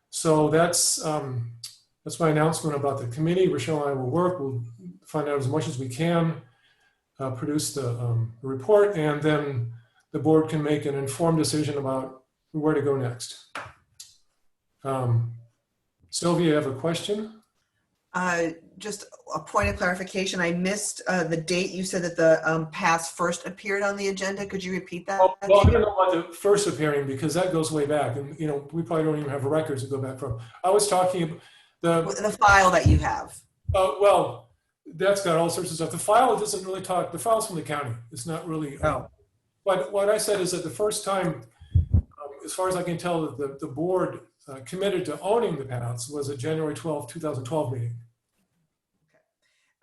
So that's my announcement about the committee. Rochelle and I will work. We'll find out as much as we can, produce the report, and then the board can make an informed decision about where to go next. Sylvia, you have a question? Just a point of clarification. I missed the date. You said that the paths first appeared on the agenda. Could you repeat that? Well, I don't know about the first appearing, because that goes way back, and we probably don't even have records to go back from. I was talking about the file that you have. Well, that's got all sorts of stuff. The file doesn't really talk. The file's from the county. It's not really. But what I said is that the first time, as far as I can tell, the board committed to owning the paths was a January 12, 2012 meeting.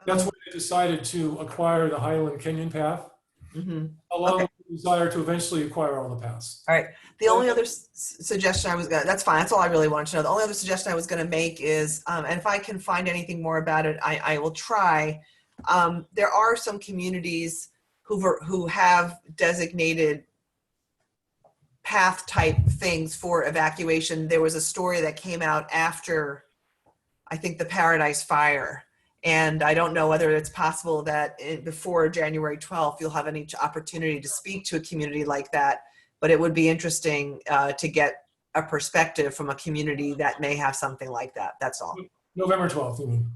That's when they decided to acquire the Highland Canyon path, along with the desire to eventually acquire all the paths. All right. The only other suggestion I was going to, that's fine. That's all I really wanted to know. The only other suggestion I was going to make is, and if I can find anything more about it, I will try. There are some communities who have designated path type things for evacuation. There was a story that came out after, I think, the Paradise Fire. And I don't know whether it's possible that before January 12th, you'll have any opportunity to speak to a community like that. But it would be interesting to get a perspective from a community that may have something like that. That's all. November 12th, you mean?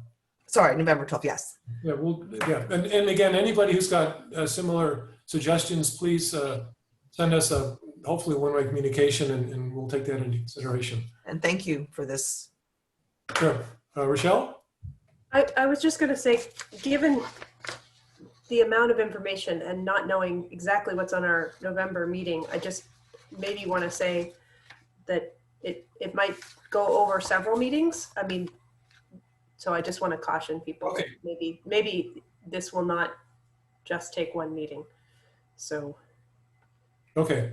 Sorry, November 12th, yes. Yeah, well, yeah. And again, anybody who's got similar suggestions, please send us a hopefully one-way communication, and we'll take that into consideration. And thank you for this. Sure. Rochelle? I was just going to say, given the amount of information and not knowing exactly what's on our November meeting, I just maybe want to say that it might go over several meetings. I mean, so I just want to caution people. Okay. Maybe this will not just take one meeting. So. Okay.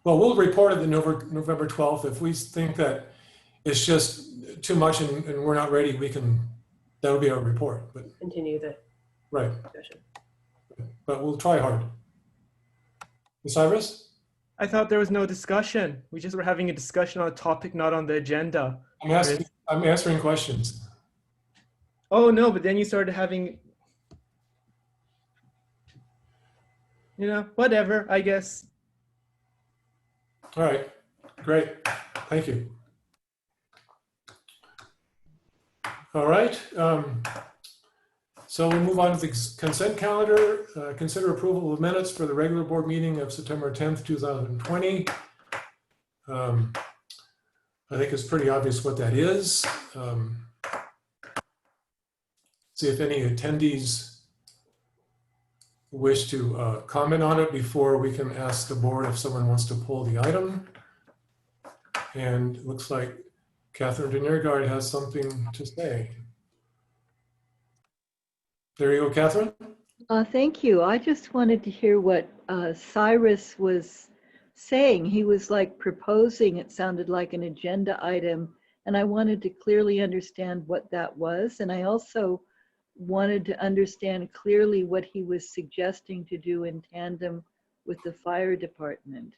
Well, we'll report it the November 12th. If we think that it's just too much and we're not ready, that would be our report. But continue the discussion. But we'll try hard. Ms. Cyrus? I thought there was no discussion. We just were having a discussion on a topic not on the agenda. I'm answering questions. Oh no, but then you started having, whatever, I guess. All right, great. Thank you. All right. So we'll move on to the consent calendar. Consider approval of minutes for the regular board meeting of September 10th, 2020. I think it's pretty obvious what that is. See if any attendees wish to comment on it before we can ask the board if someone wants to pull the item. And it looks like Catherine Deniergaard has something to say. There you go, Catherine. Thank you. I just wanted to hear what Cyrus was saying. He was like proposing, it sounded like an agenda item, and I wanted to clearly understand what that was. And I also wanted to understand clearly what he was suggesting to do in tandem with the fire department.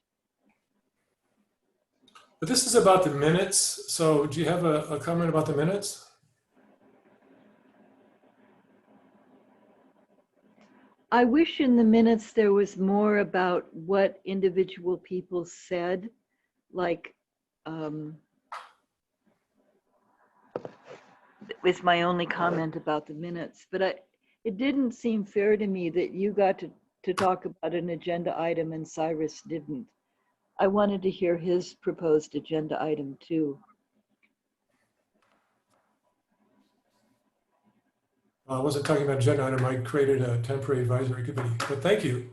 But this is about the minutes. So do you have a comment about the minutes? I wish in the minutes there was more about what individual people said, like, was my only comment about the minutes, but it didn't seem fair to me that you got to talk about an agenda item and Cyrus didn't. I wanted to hear his proposed agenda item too. I wasn't talking about agenda item. I created a temporary advisory committee, but thank you.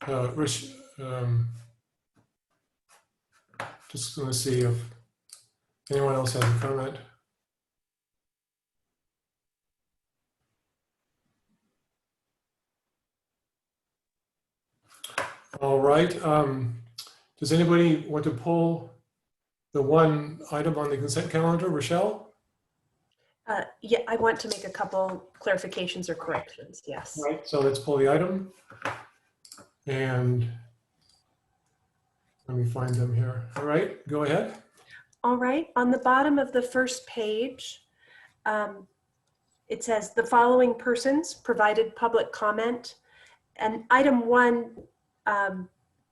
Rich, just going to see if anyone else has a comment. All right. Does anybody want to pull the one item on the consent calendar, Rochelle? Yeah, I want to make a couple clarifications or corrections, yes. All right, so let's pull the item. And let me find them here. All right, go ahead. All right, on the bottom of the first page, it says the following persons provided public comment. And item 1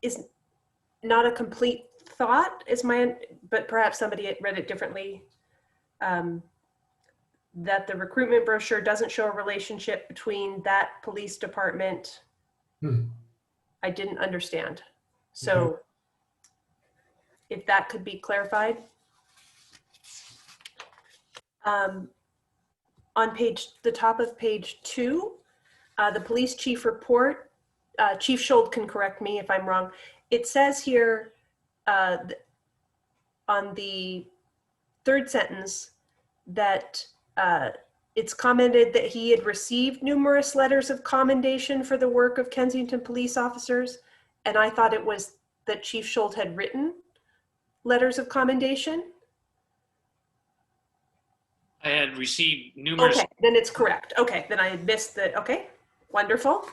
is not a complete thought, but perhaps somebody read it differently. That the recruitment brochure doesn't show a relationship between that police department. I didn't understand. So if that could be clarified. On the top of page 2, the police chief report, Chief Schold can correct me if I'm wrong. It says here on the third sentence that it's commented that he had received numerous letters of commendation for the work of Kensington police officers. And I thought it was that Chief Schold had written letters of commendation. I had received numerous. Okay, then it's correct. Okay, then I had missed the, okay, wonderful.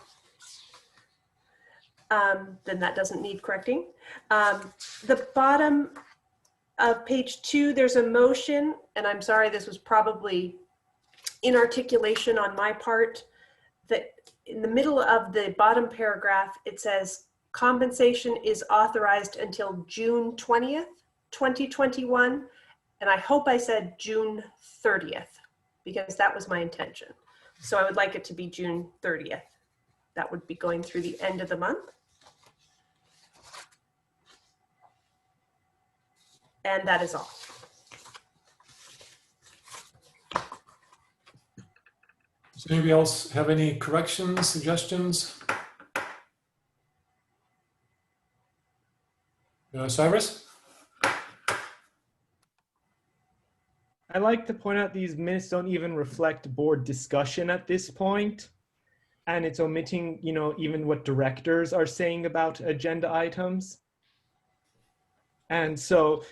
Then that doesn't need correcting. The bottom of page 2, there's a motion, and I'm sorry, this was probably inarticulation on my part, that in the middle of the bottom paragraph, it says compensation is authorized until June 20th, 2021. And I hope I said June 30th, because that was my intention. So I would like it to be June 30th. That would be going through the end of the month. And that is all. Does anybody else have any corrections, suggestions? Cyrus? I like to point out these minutes don't even reflect board discussion at this point, and it's omitting, even what directors are saying about agenda items. And so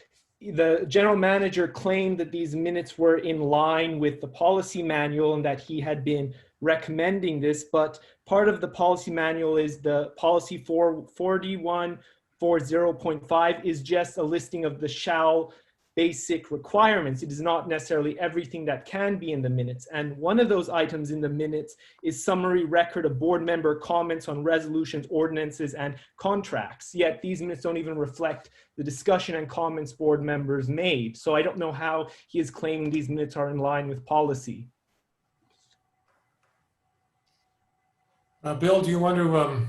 the general manager claimed that these minutes were in line with the policy manual and that he had been recommending this, but part of the policy manual is the policy 4140.5 is just a listing of the shall basic requirements. It is not necessarily everything that can be in the minutes. And one of those items in the minutes is summary record of board member comments on resolutions, ordinances, and contracts. Yet these minutes don't even reflect the discussion and comments board members made. So I don't know how he is claiming these minutes are in line with policy. Bill, do you want to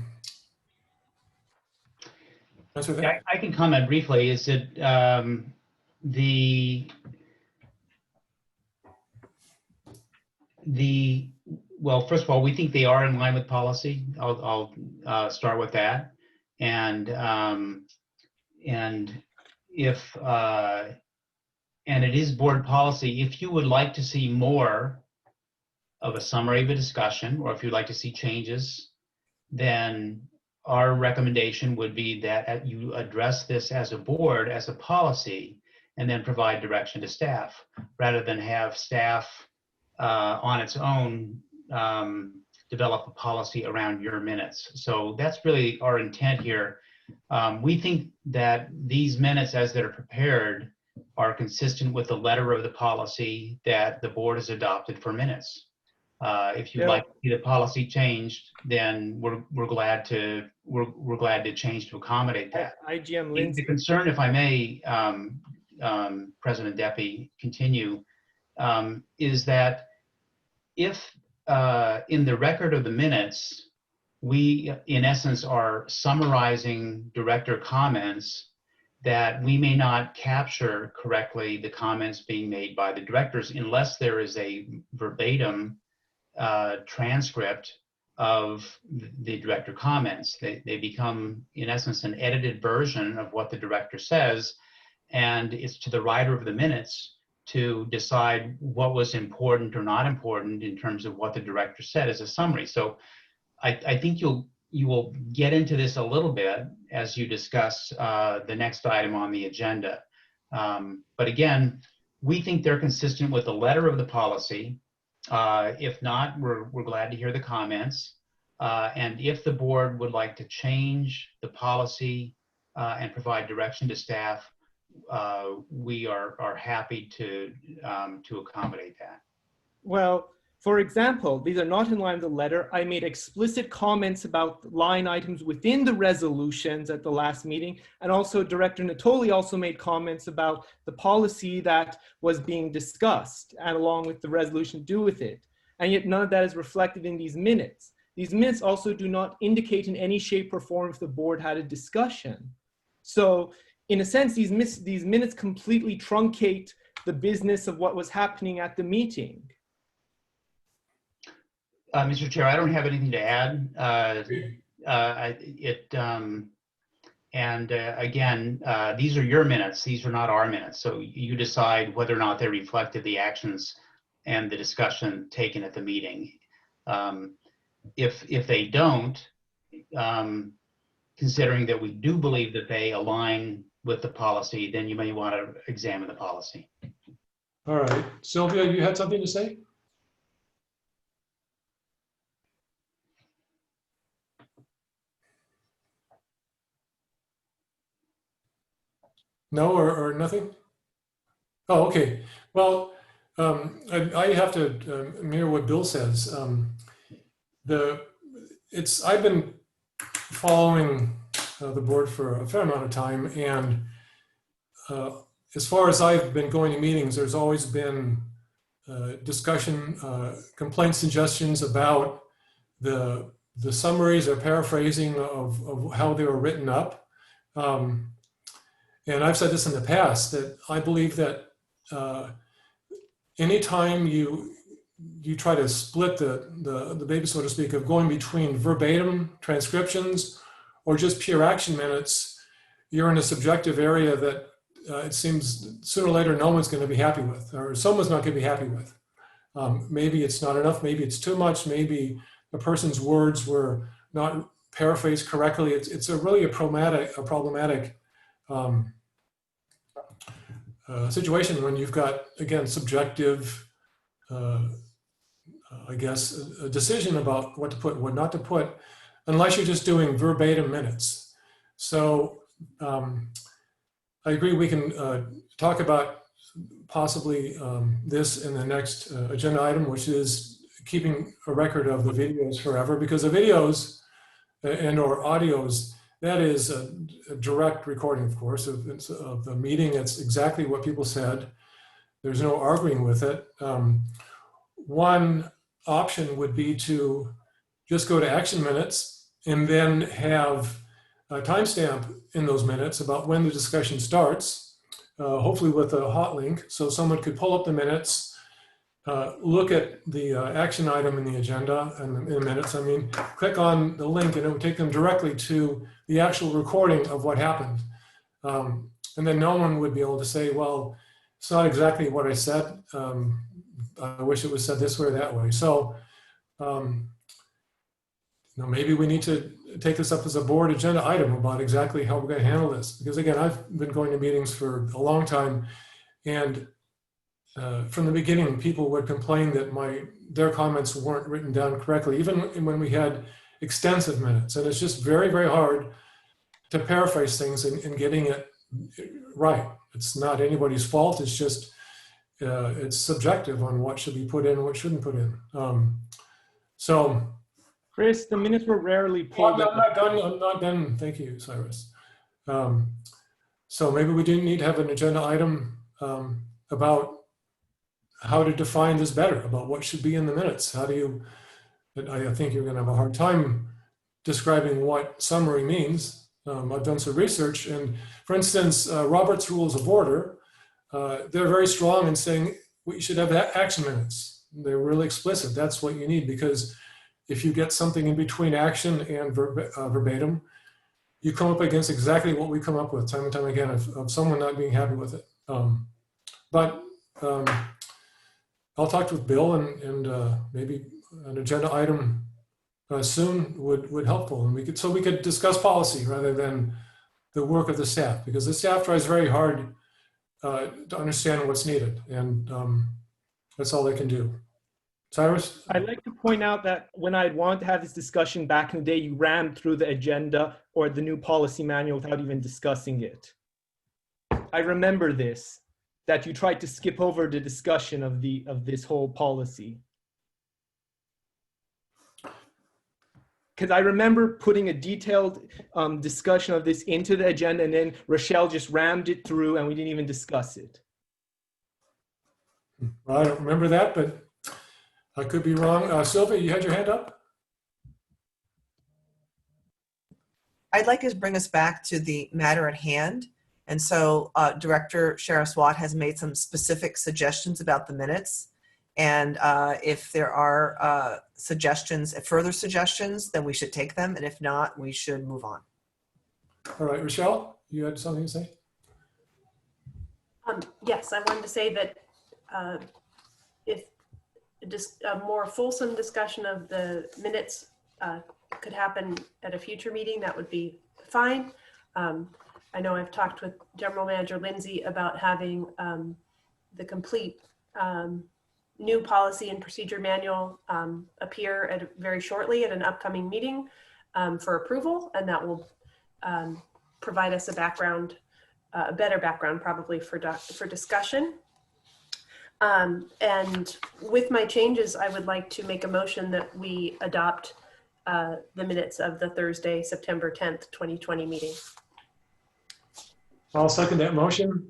answer that? Yeah, I can comment briefly. Is that well, first of all, we think they are in line with policy. I'll start with that, and if and it is board policy. If you would like to see more of a summary of a discussion, or if you'd like to see changes, then our recommendation would be that you address this as a board, as a policy, and then provide direction to staff, rather than have staff on its own develop a policy around your minutes. So that's really our intent here. We think that these minutes, as they're prepared, are consistent with the letter of the policy that the board has adopted for minutes. If you'd like to see the policy changed, then we're glad to change to accommodate that. IGM Lindsay. The concern, if I may, President Deppie, continue, is that if in the record of the minutes, we in essence are summarizing director comments, that we may not capture correctly the comments being made by the directors unless there is a verbatim transcript of the director comments. They become, in essence, an edited version of what the director says, and it's to the writer of the minutes to decide what was important or not important in terms of what the director said as a summary. So I think you will get into this a little bit as you discuss the next item on the agenda. But again, we think they're consistent with the letter of the policy. If not, we're glad to hear the comments. And if the board would like to change the policy and provide direction to staff, we are happy to accommodate that. Well, for example, these are not in line with the letter. I made explicit comments about line items within the resolutions at the last meeting. And also Director Natoli also made comments about the policy that was being discussed and along with the resolution to do with it. And yet none of that is reflected in these minutes. These minutes also do not indicate in any shape or form if the board had a discussion. So in a sense, these minutes completely truncate the business of what was happening at the meeting. Mr. Chair, I don't have anything to add. Again, these are your minutes. These are not our minutes. So you decide whether or not they reflected the actions and the discussion taken at the meeting. If they don't, considering that we do believe that they align with the policy, then you may want to examine the policy. All right. Sylvia, you had something to say? No, or nothing? Oh, okay. Well, I have to mirror what Bill says. I've been following the board for a fair amount of time, and as far as I've been going to meetings, there's always been discussion, complaints, suggestions about the summaries or paraphrasing of how they were written up. And I've said this in the past, that I believe that anytime you try to split the baby, so to speak, of going between verbatim transcriptions or just pure action minutes, you're in a subjective area that it seems sooner or later no one's going to be happy with, or someone's not going to be happy with. Maybe it's not enough, maybe it's too much, maybe the person's words were not paraphrased correctly. It's really a problematic situation when you've got, again, subjective, I guess, a decision about what to put and what not to put, unless you're just doing verbatim minutes. So I agree we can talk about possibly this in the next agenda item, which is keeping a record of the videos forever, because the videos and or audios, that is a direct recording, of course, of the meeting. It's exactly what people said. There's no arguing with it. One option would be to just go to action minutes and then have a timestamp in those minutes about when the discussion starts, hopefully with a hot link, so someone could pull up the minutes, look at the action item in the agenda and in the minutes, click on the link and it would take them directly to the actual recording of what happened. And then no one would be able to say, well, it's not exactly what I said. I wish it was said this way or that way. So maybe we need to take this up as a board agenda item about exactly how we're going to handle this. Because again, I've been going to meetings for a long time, and from the beginning, people would complain that their comments weren't written down correctly, even when we had extensive minutes. And it's just very, very hard to paraphrase things and getting it right. It's not anybody's fault. It's just, it's subjective on what should be put in and what shouldn't put in. So, Chris, the minutes were rarely pulled up. I'm not done. Thank you, Cyrus. So maybe we didn't need to have an agenda item about how to define this better, about what should be in the minutes. How do you, I think you're going to have a hard time describing what summary means. I've done some research, and for instance, Robert's Rules of Order, they're very strong in saying we should have action minutes. They're really explicit. That's what you need, because if you get something in between action and verbatim, you come up against exactly what we come up with time and time again of someone not being happy with it. But I'll talk with Bill, and maybe an agenda item soon would helpful, and we could discuss policy rather than the work of the staff, because the staff tries very hard to understand what's needed, and that's all they can do. Cyrus? I'd like to point out that when I'd wanted to have this discussion back in the day, you rammed through the agenda or the new policy manual without even discussing it. I remember this, that you tried to skip over the discussion of this whole policy. Because I remember putting a detailed discussion of this into the agenda, and then Rochelle just rammed it through and we didn't even discuss it. Well, I don't remember that, but I could be wrong. Sylvia, you had your hand up? I'd like to bring us back to the matter at hand. And so Director Sheriff Swat has made some specific suggestions about the minutes. And if there are further suggestions, then we should take them. And if not, we should move on. All right, Rochelle, you had something to say? Yes, I wanted to say that if just a more fulsome discussion of the minutes could happen at a future meeting, that would be fine. I know I've talked with General Manager Lindsay about having the complete new policy and procedure manual appear very shortly at an upcoming meeting for approval, and that will provide us a background, a better background probably for discussion. And with my changes, I would like to make a motion that we adopt the minutes of the Thursday, September 10th, 2020 meeting. I'll second that motion.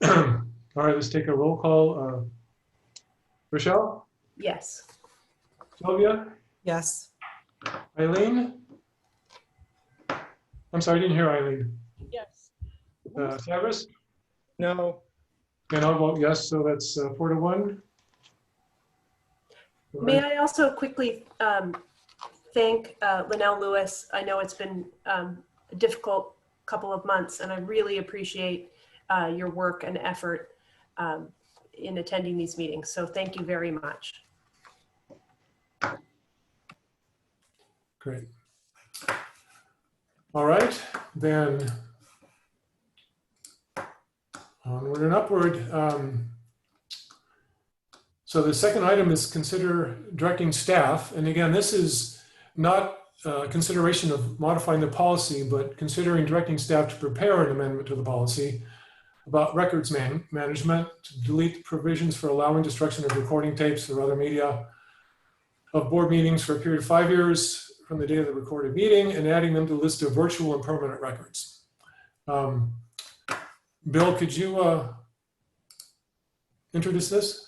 All right, let's take a roll call. Rochelle? Yes. Sylvia? Yes. Eileen? I'm sorry, I didn't hear Eileen. Yes. Cyrus? No. And I'll vote yes, so that's 4-1. May I also quickly thank Linnell Lewis. I know it's been a difficult couple of months, and I really appreciate your work and effort in attending these meetings. So thank you very much. Great. All right, then onward and upward. So the second item is consider directing staff. And again, this is not consideration of modifying the policy, but considering directing staff to prepare an amendment to the policy. about records management, to delete provisions for allowing destruction of recording tapes or other media of board meetings for a period of 5 years from the date of the recorded meeting, and adding them to the list of virtual and permanent records. Bill, could you introduce this?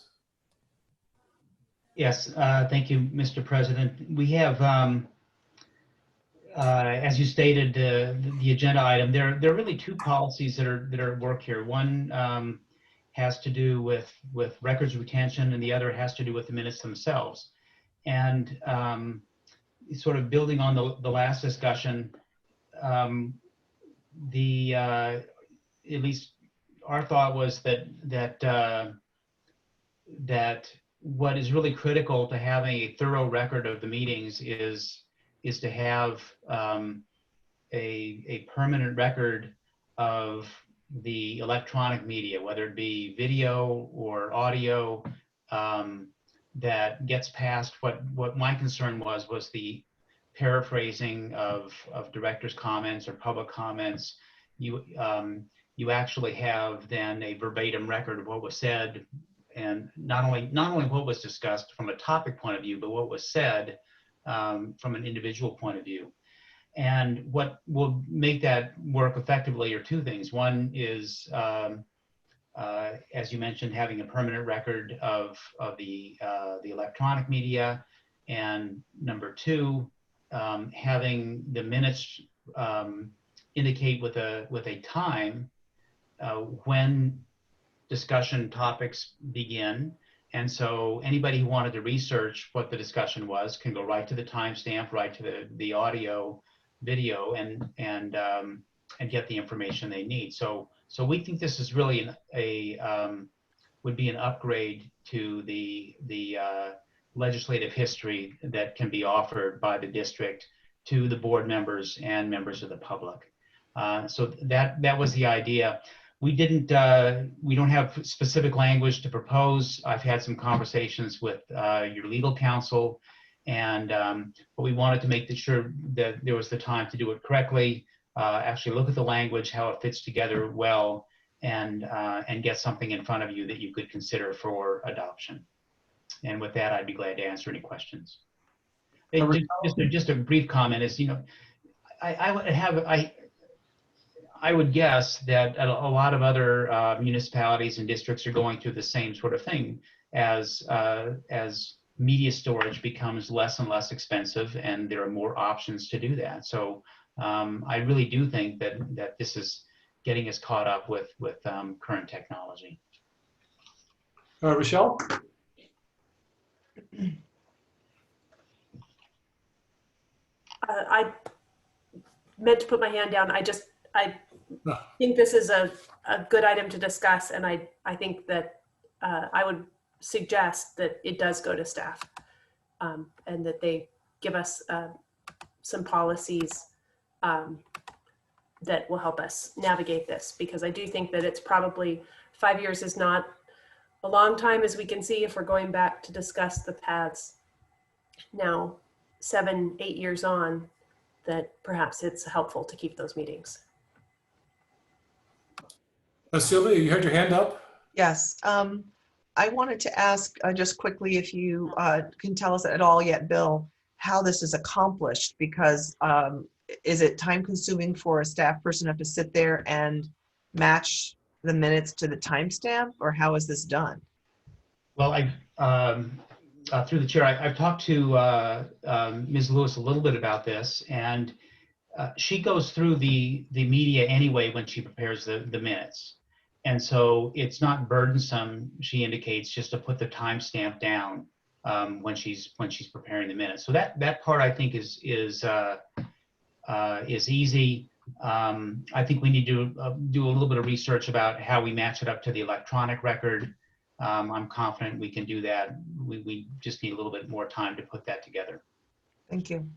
Yes, thank you, Mr. President. We have, as you stated, the agenda item. There are really two policies that are at work here. One has to do with records retention, and the other has to do with the minutes themselves. And sort of building on the last discussion, at least our thought was that what is really critical to having a thorough record of the meetings is to have a permanent record of the electronic media, whether it be video or audio, that gets past what my concern was the paraphrasing of directors' comments or public comments. You actually have then a verbatim record of what was said, and not only what was discussed from a topic point of view, but what was said from an individual point of view. And what will make that work effectively are two things. One is, as you mentioned, having a permanent record of the electronic media, and number two, having the minutes indicate with a time when discussion topics begin. And so anybody who wanted to research what the discussion was can go right to the timestamp, right to the audio, video, and get the information they need. So we think this is really would be an upgrade to the legislative history that can be offered by the district to the board members and members of the public. So that was the idea. We don't have specific language to propose. I've had some conversations with your legal counsel, and but we wanted to make sure that there was the time to do it correctly, actually look at the language, how it fits together well, and get something in front of you that you could consider for adoption. And with that, I'd be glad to answer any questions. Just a brief comment is, I would guess that a lot of other municipalities and districts are going through the same sort of thing as media storage becomes less and less expensive, and there are more options to do that. So I really do think that this is getting us caught up with current technology. Rochelle? I meant to put my hand down. I think this is a good item to discuss, and I think that I would suggest that it does go to staff, and that they give us some policies that will help us navigate this, because I do think that it's probably 5 years is not a long time, as we can see if we're going back to discuss the paths now 7, 8 years on, that perhaps it's helpful to keep those meetings. Sylvia, you had your hand up? Yes. I wanted to ask just quickly if you can tell us at all yet, Bill, how this is accomplished, because is it time consuming for a staff person to have to sit there and match the minutes to the timestamp, or how is this done? Well, through the chair, I've talked to Ms. Lewis a little bit about this, and she goes through the media anyway when she prepares the minutes. And so it's not burdensome, she indicates, just to put the timestamp down when she's preparing the minutes. So that part I think is easy. I think we need to do a little bit of research about how we match it up to the electronic record. I'm confident we can do that. We just need a little bit more time to put that together. Thank you.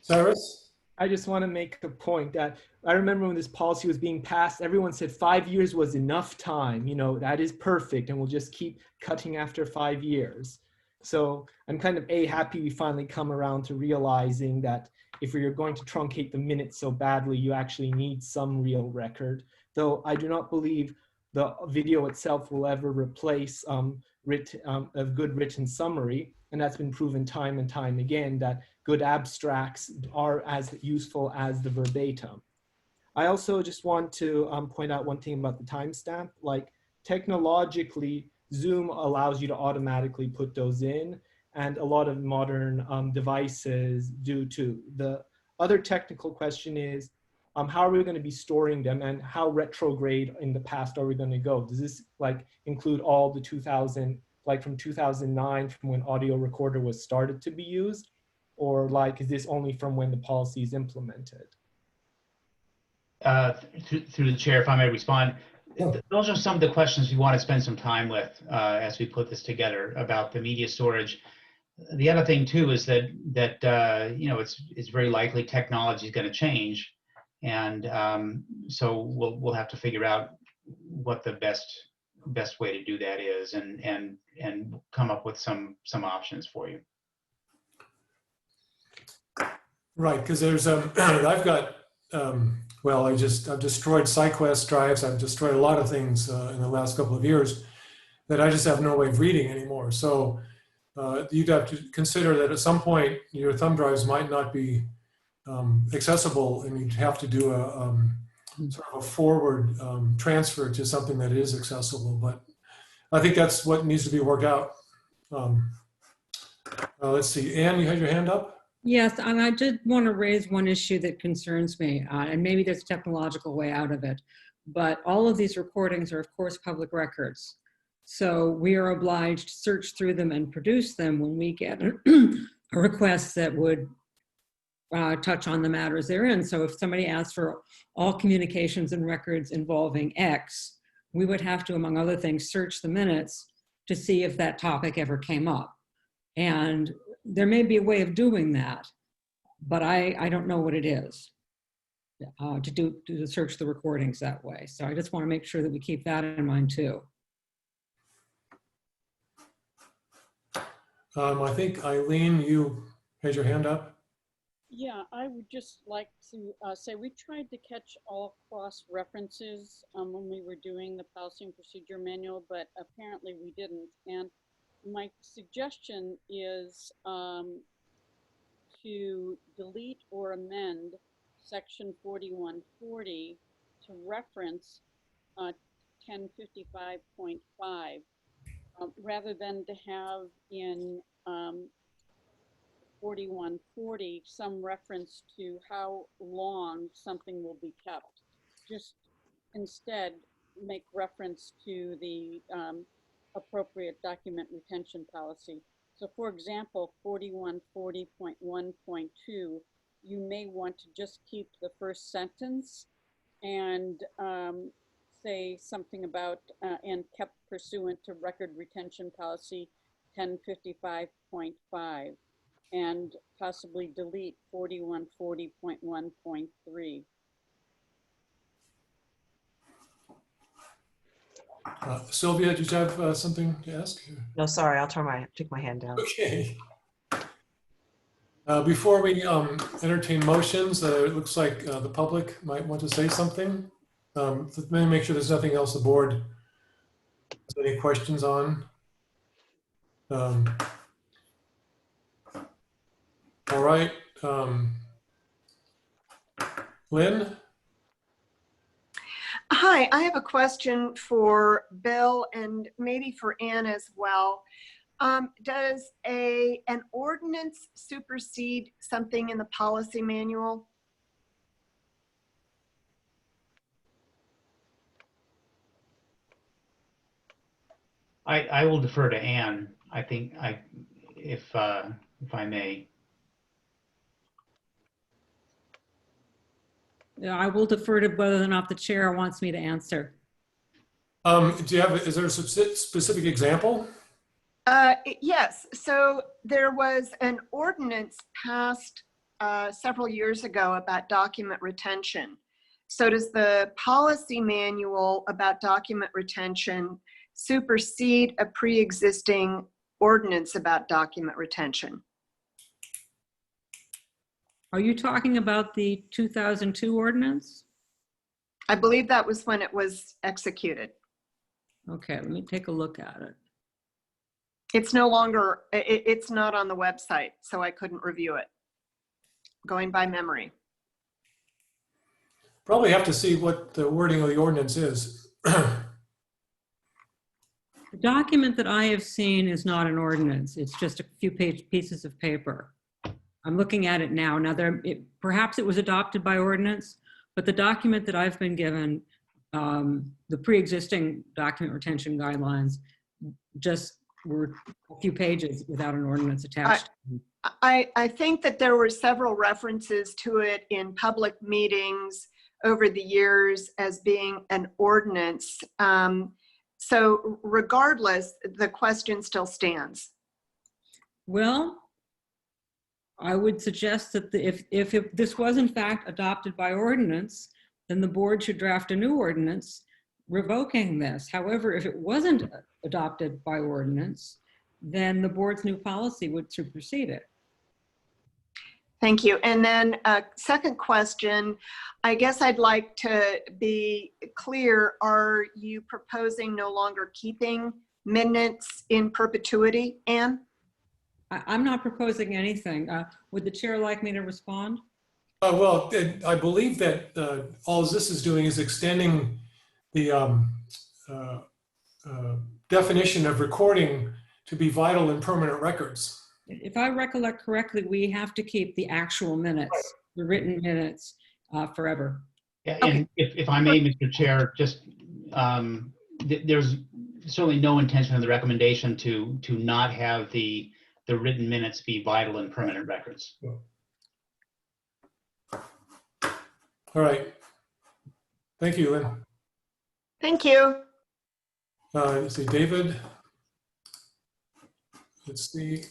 Cyrus? I just want to make a point that I remember when this policy was being passed, everyone said 5 years was enough time. That is perfect, and we'll just keep cutting after 5 years. So I'm kind of happy we finally come around to realizing that if you're going to truncate the minutes so badly, you actually need some real record. though I do not believe the video itself will ever replace a good written summary. And that's been proven time and time again that good abstracts are as useful as the verbatim. I also just want to point out one thing about the timestamp. Like technologically, Zoom allows you to automatically put those in, and a lot of modern devices do too. The other technical question is, how are we going to be storing them, and how retrograde in the past are we going to go? Does this like include all the 2000, like from 2009, from when audio recorder was started to be used? Or like, is this only from when the policy is implemented? Through the chair, if I may respond, those are some of the questions we want to spend some time with as we put this together about the media storage. The other thing too is that you know, it's very likely technology is going to change, and so we'll have to figure out what the best way to do that is, and come up with some options for you. Right, because there's I've got well, I've destroyed SideQuest drives. I've destroyed a lot of things in the last couple of years that I just have no way of reading anymore. So you'd have to consider that at some point your thumb drives might not be accessible, and you'd have to do a sort of a forward transfer to something that is accessible. But I think that's what needs to be worked out. Let's see, Anne, you had your hand up? Yes, and I did want to raise one issue that concerns me, and maybe there's a technological way out of it, but all of these recordings are, of course, public records. So we are obliged to search through them and produce them when we get a request that would touch on the matters therein. So if somebody asks for all communications and records involving X, we would have to, among other things, search the minutes to see if that topic ever came up. And there may be a way of doing that, but I don't know what it is to search the recordings that way. So I just want to make sure that we keep that in mind too. I think Eileen, you had your hand up. Yeah, I would just like to say we tried to catch all cross references when we were doing the policy and procedure manual, but apparently we didn't. And my suggestion is to delete or amend section 4140 to reference 1055.5 rather than to have in 4140 some reference to how long something will be kept. Just instead make reference to the appropriate document retention policy. So for example, 4140.1.2, you may want to just keep the first sentence and say something about and kept pursuant to record retention policy 1055.5 and possibly delete 4140.1.3. Sylvia, did you have something to ask? No, sorry, I'll take my hand down. Okay. Before we entertain motions, it looks like the public might want to say something. Let me make sure there's nothing else the board has any questions on. All right. Lynn? Hi, I have a question for Bill and maybe for Ann as well. Does an ordinance supersede something in the policy manual? I will defer to Ann. I think if I may. Yeah, I will defer to whether or not the chair wants me to answer. Is there a specific example? Yes, so there was an ordinance passed several years ago about document retention. So does the policy manual about document retention supersede a pre-existing ordinance about document retention? Are you talking about the 2002 ordinance? I believe that was when it was executed. Okay, let me take a look at it. It's no longer, it's not on the website, so I couldn't review it. Going by memory. Probably have to see what the wording of the ordinance is. The document that I have seen is not an ordinance. It's just a few pieces of paper. I'm looking at it now. Now, perhaps it was adopted by ordinance, but the document that I've been given, the pre-existing document retention guidelines, just were a few pages without an ordinance attached. I think that there were several references to it in public meetings over the years as being an ordinance. So regardless, the question still stands. Well, I would suggest that if this was in fact adopted by ordinance, then the board should draft a new ordinance revoking this. However, if it wasn't adopted by ordinance, then the board's new policy would supersede it. Thank you. And then a second question, I guess I'd like to be clear, are you proposing no longer keeping minutes in perpetuity, Anne? I'm not proposing anything. Would the chair like me to respond? Well, I believe that all this is doing is extending the definition of recording to be vital and permanent records. If I recollect correctly, we have to keep the actual minutes, the written minutes, forever. Yeah, and if I may, Mr. Chair, just there's certainly no intention of the recommendation to not have the written minutes be vital and permanent records. All right. Thank you, Lynn. Thank you. Let's see, David. Let's see.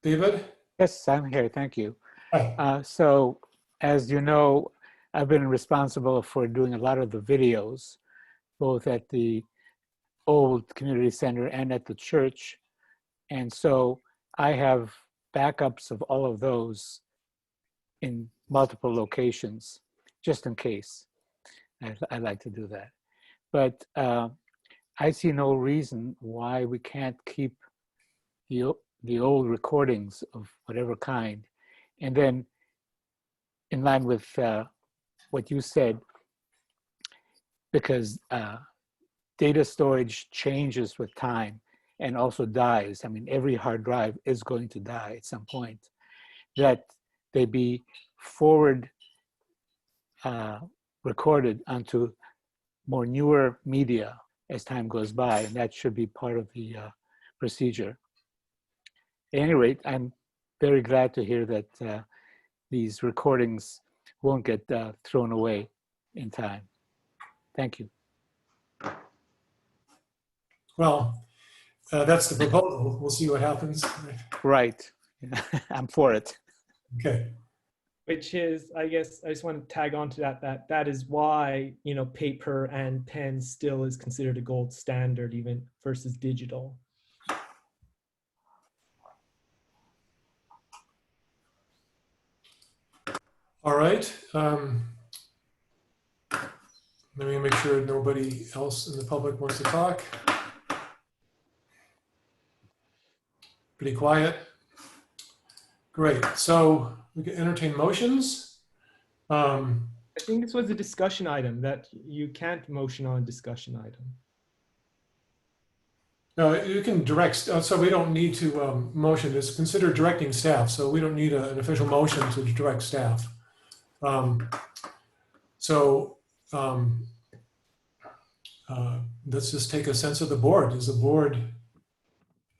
David? Yes, I'm here. Thank you. Hi. So, as you know, I've been responsible for doing a lot of the videos, both at the old community center and at the church. And so I have backups of all of those in multiple locations, just in case. I like to do that. But I see no reason why we can't keep the old recordings of whatever kind. And then in line with what you said, because data storage changes with time and also dies. I mean, every hard drive is going to die at some point. That they be forward recorded onto more newer media as time goes by, and that should be part of the procedure. At any rate, I'm very glad to hear that these recordings won't get thrown away in time. Thank you. Well, that's the proposal. We'll see what happens. Right. I'm for it. Okay. Which is, I guess, I just want to tag on to that is why, you know, paper and pen still is considered a gold standard even versus digital. All right. Let me make sure nobody else in the public wants to talk. Pretty quiet. Great. So we can entertain motions. I think this was a discussion item that you can't motion on a discussion item. No, you can direct, so we don't need to motion. It's considered directing staff, so we don't need an official motion to direct staff. Let's just take a sense of the board. Does the board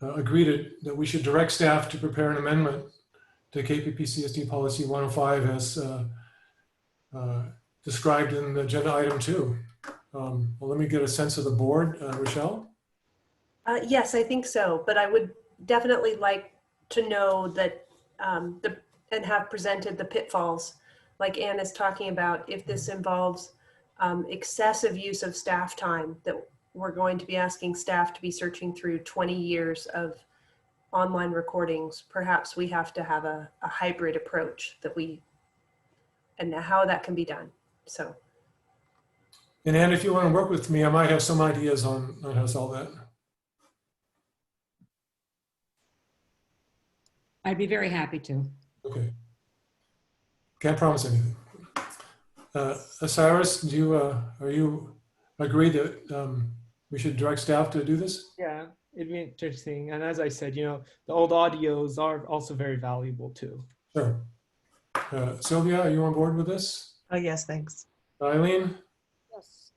agree that we should direct staff to prepare an amendment to KPPCSD policy 105 as described in agenda item 2? Well, let me get a sense of the board. Rochelle? Yes, I think so, but I would definitely like to know that and have presented the pitfalls like Anne is talking about. If this involves excessive use of staff time, that we're going to be asking staff to be searching through 20 years of online recordings, perhaps we have to have a hybrid approach and how that can be done. So, And Ann, if you want to work with me, I might have some ideas on how to solve that. I'd be very happy to. Okay. Can't promise anything. Cyrus, do you, are you agree that we should direct staff to do this? Yeah, it'd be interesting. And as I said, the old audios are also very valuable too. Sure. Sylvia, are you on board with this? Oh, yes, thanks. Eileen? Yes.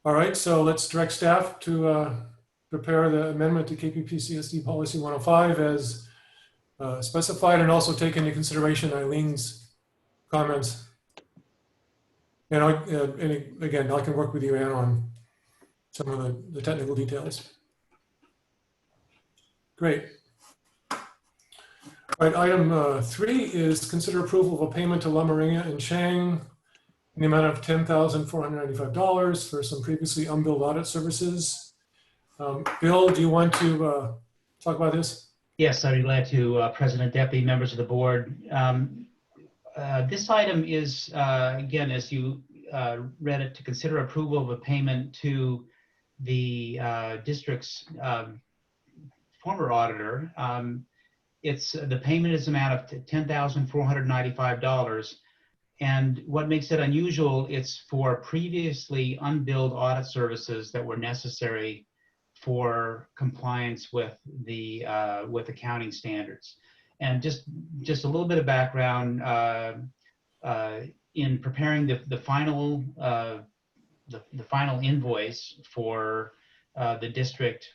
All right, so let's direct staff to prepare the amendment to KPPCSD Policy 105 as specified, and also take into consideration Eileen's comments. And, and again, I can work with you, Ann, on some of the technical details. Great. All right, item 3 is consider approval of a payment to La Marinha and Chang in the amount of $10,495 for some previously unbilled audit services. Bill, do you want to talk about this? Yes, I'd be glad to, President, Deputy, members of the board. This item is, again, as you read it, to consider approval of a payment to the district's former auditor. The payment is amount of $10,495. And what makes it unusual, it's for previously unbilled audit services that were necessary for compliance with the with accounting standards. And just a little bit of background, in preparing the final invoice for the district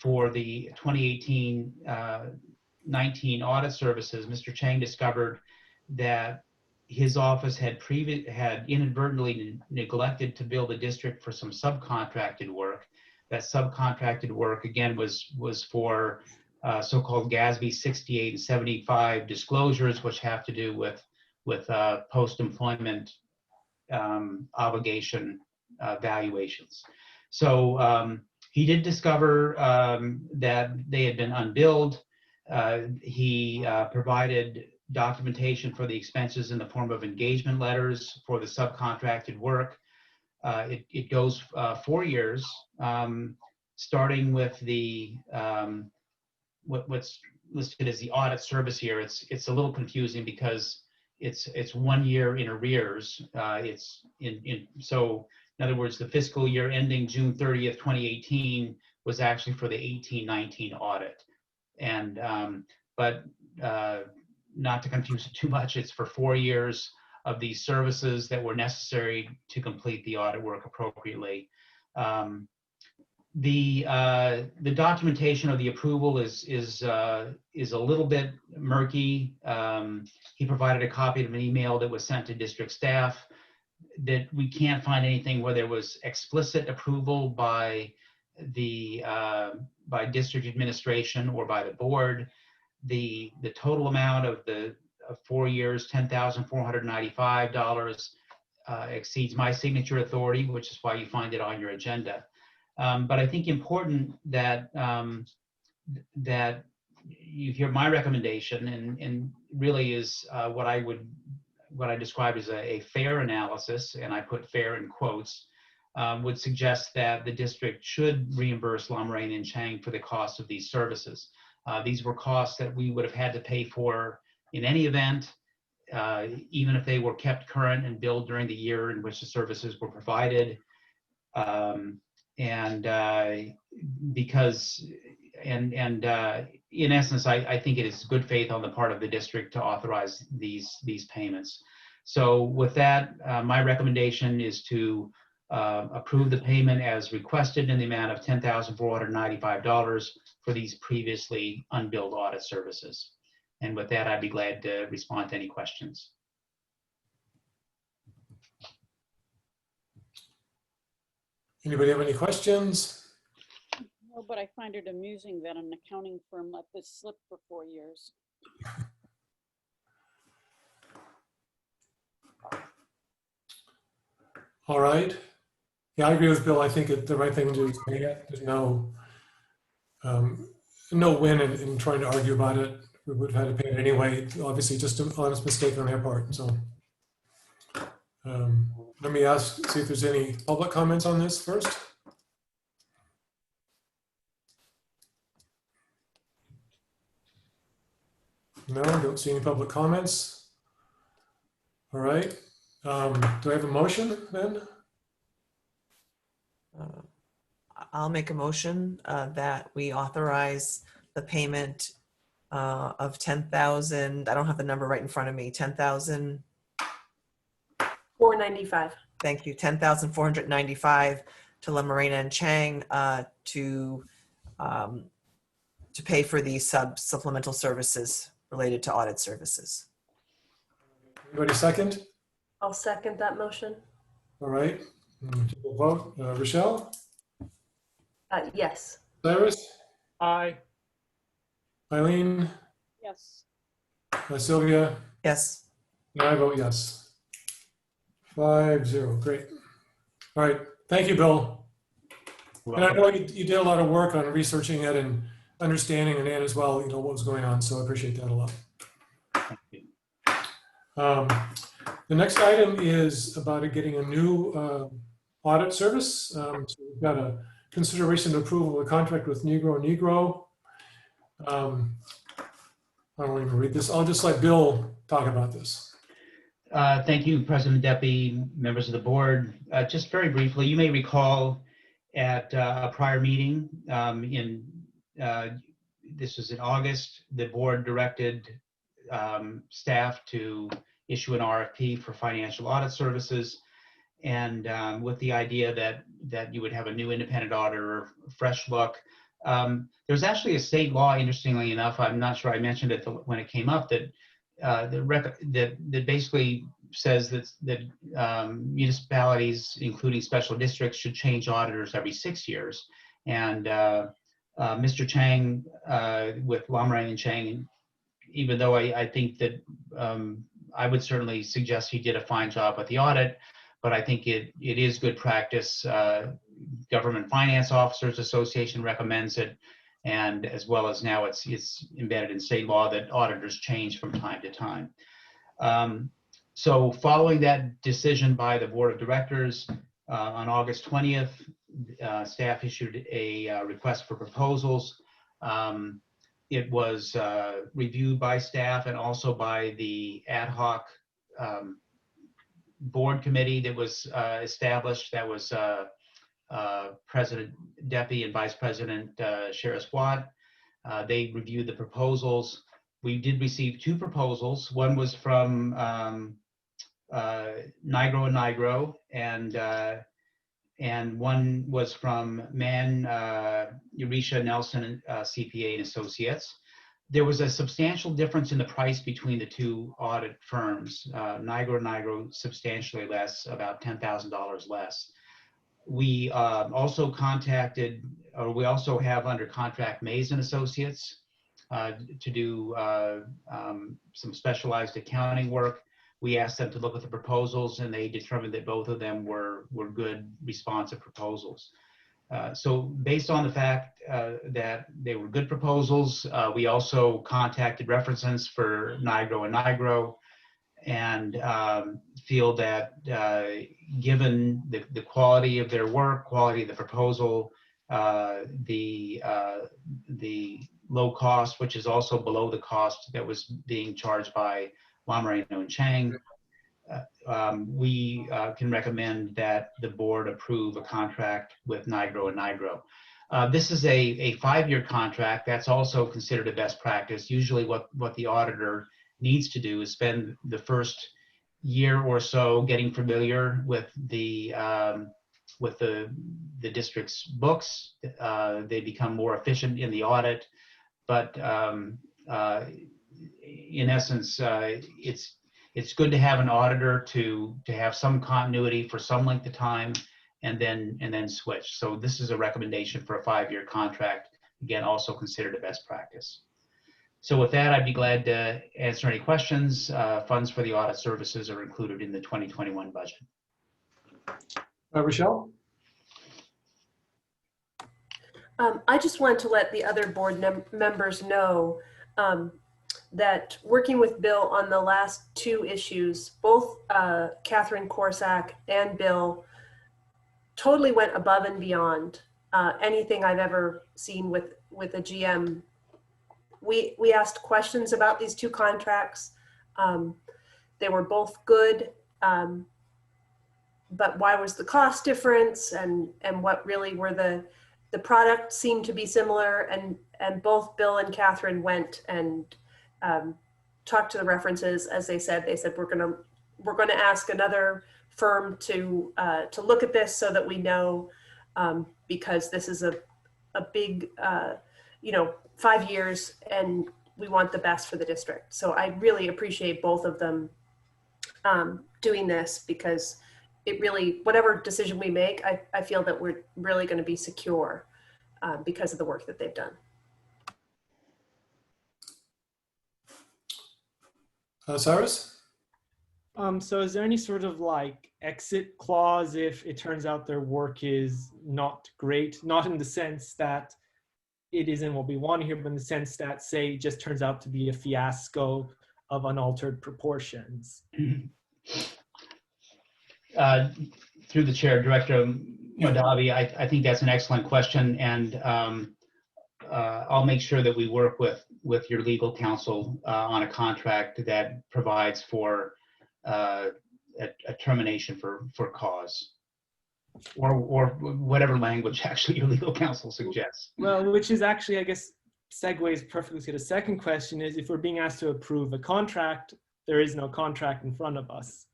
for the 2018-19 audit services, Mr. Chang discovered that his office had inadvertently neglected to bill the district for some subcontracted work. That subcontracted work, again, was for so-called GASB 68 and 75 disclosures, which have to do with post-employment obligation valuations. So he did discover that they had been unbilled. He provided documentation for the expenses in the form of engagement letters for the subcontracted work. It goes 4 years, starting with the what's listed as the audit service year. It's a little confusing because it's 1 year in arrears. So in other words, the fiscal year ending June 30th, 2018 was actually for the 18-19 audit. And but not to confuse it too much, it's for 4 years of these services that were necessary to complete the audit work appropriately. The documentation of the approval is a little bit murky. He provided a copy of an email that was sent to district staff that we can't find anything where there was explicit approval by the by district administration or by the board. The total amount of 4 years, $10,495, exceeds my signature authority, which is why you find it on your agenda. But I think important that that you hear my recommendation, and really is what I describe as a fair analysis, and I put fair in quotes, would suggest that the district should reimburse La Marinha and Chang for the cost of these services. These were costs that we would have had to pay for in any event, even if they were kept current and billed during the year in which the services were provided. Because in essence, I think it is good faith on the part of the district to authorize these payments. So with that, my recommendation is to approve the payment as requested in the amount of $10,495 for these previously unbilled audit services. And with that, I'd be glad to respond to any questions. Anybody have any questions? No, but I find it amusing that an accounting firm let this slip for 4 years. All right. Yeah, I agree with Bill. I think the right thing to do is pay it. There's no win in trying to argue about it. We would have had to pay it anyway. Obviously, just an honest mistake on their part. So, Let me see if there's any public comments on this first. No, I don't see any public comments. All right. Do I have a motion then? I'll make a motion that we authorize the payment of 10,000. I don't have the number right in front of me. 10,000. $495. Thank you. 10,495 to La Morena and Chang to pay for the supplemental services related to audit services. Anybody second? I'll second that motion. All right. We'll vote. Rochelle? Yes. Cyrus? Aye. Eileen? Yes. Sylvia? Yes. And I vote yes. 5-0. Great. All right. Thank you, Bill. And I know you did a lot of work on researching it and understanding, and Ann as well, what was going on. So I appreciate that a lot. The next item is about getting a new audit service. So we've got a consideration of approval of a contract with Negro. I won't even read this. I'll just let Bill talk about this. Thank you, President Deppe, members of the board. Just very briefly, you may recall at a prior meeting this was in August, the board directed staff to issue an RFP for financial audit services, and with the idea that you would have a new independent auditor, fresh look. There's actually a state law, interestingly enough, I'm not sure I mentioned it when it came up, that that basically says that municipalities, including special districts, should change auditors every 6 years. And Mr. Chang, with La Morena and Chang, even though I think that I would certainly suggest he did a fine job with the audit, but I think it is good practice. Government Finance Officers Association recommends it, and as well as now it's embedded in state law that auditors change from time to time. So following that decision by the board of directors on August 20th, staff issued a request for proposals. It was reviewed by staff and also by the ad hoc board committee that was established. That was President Deppe and Vice President Sheriff Watt. They reviewed the proposals. We did receive two proposals. One was from Nigro, and one was from Eurisha Nelson, CPA and Associates. There was a substantial difference in the price between the two audit firms. Nigro substantially less, about $10,000 less. We also contacted, or we also have under contract Mays and Associates to do some specialized accounting work. We asked them to look at the proposals, and they determined that both of them were good, responsive proposals. So based on the fact that they were good proposals, we also contacted references for Nigro and feel that given the quality of their work, quality of the proposal, the low cost, which is also below the cost that was being charged by La Morena and Chang, we can recommend that the board approve a contract with Nigro. This is a 5-year contract. That's also considered a best practice. Usually what the auditor needs to do is spend the first year or so getting familiar with the district's books. They become more efficient in the audit, but in essence, it's good to have an auditor to have some continuity for some length of time, and then switch. So this is a recommendation for a 5-year contract. Again, also considered a best practice. So with that, I'd be glad to answer any questions. Funds for the audit services are included in the 2021 budget. Rochelle? I just wanted to let the other board members know that working with Bill on the last two issues, both Catherine Corsack and Bill totally went above and beyond anything I've ever seen with a GM. We asked questions about these two contracts. They were both good, but why was the cost difference, and what really were the product seemed to be similar, and both Bill and Catherine went and talked to the references. As they said we're gonna ask another firm to look at this so that we know, because this is a big 5 years, and we want the best for the district. So I really appreciate both of them doing this, because it really, whatever decision we make, I feel that we're really going to be secure because of the work that they've done. Cyrus? So is there any sort of like exit clause if it turns out their work is not great? Not in the sense that it isn't what we want to hear, but in the sense that, say, it just turns out to be a fiasco of unaltered proportions. Through the chair, Director Madavi, I think that's an excellent question, and I'll make sure that we work with your legal counsel on a contract that provides for a termination for cause, or whatever language actually your legal counsel suggests. Well, which is actually, I guess, segues perfectly to the second question, is if we're being asked to approve a contract, there is no contract in front of us.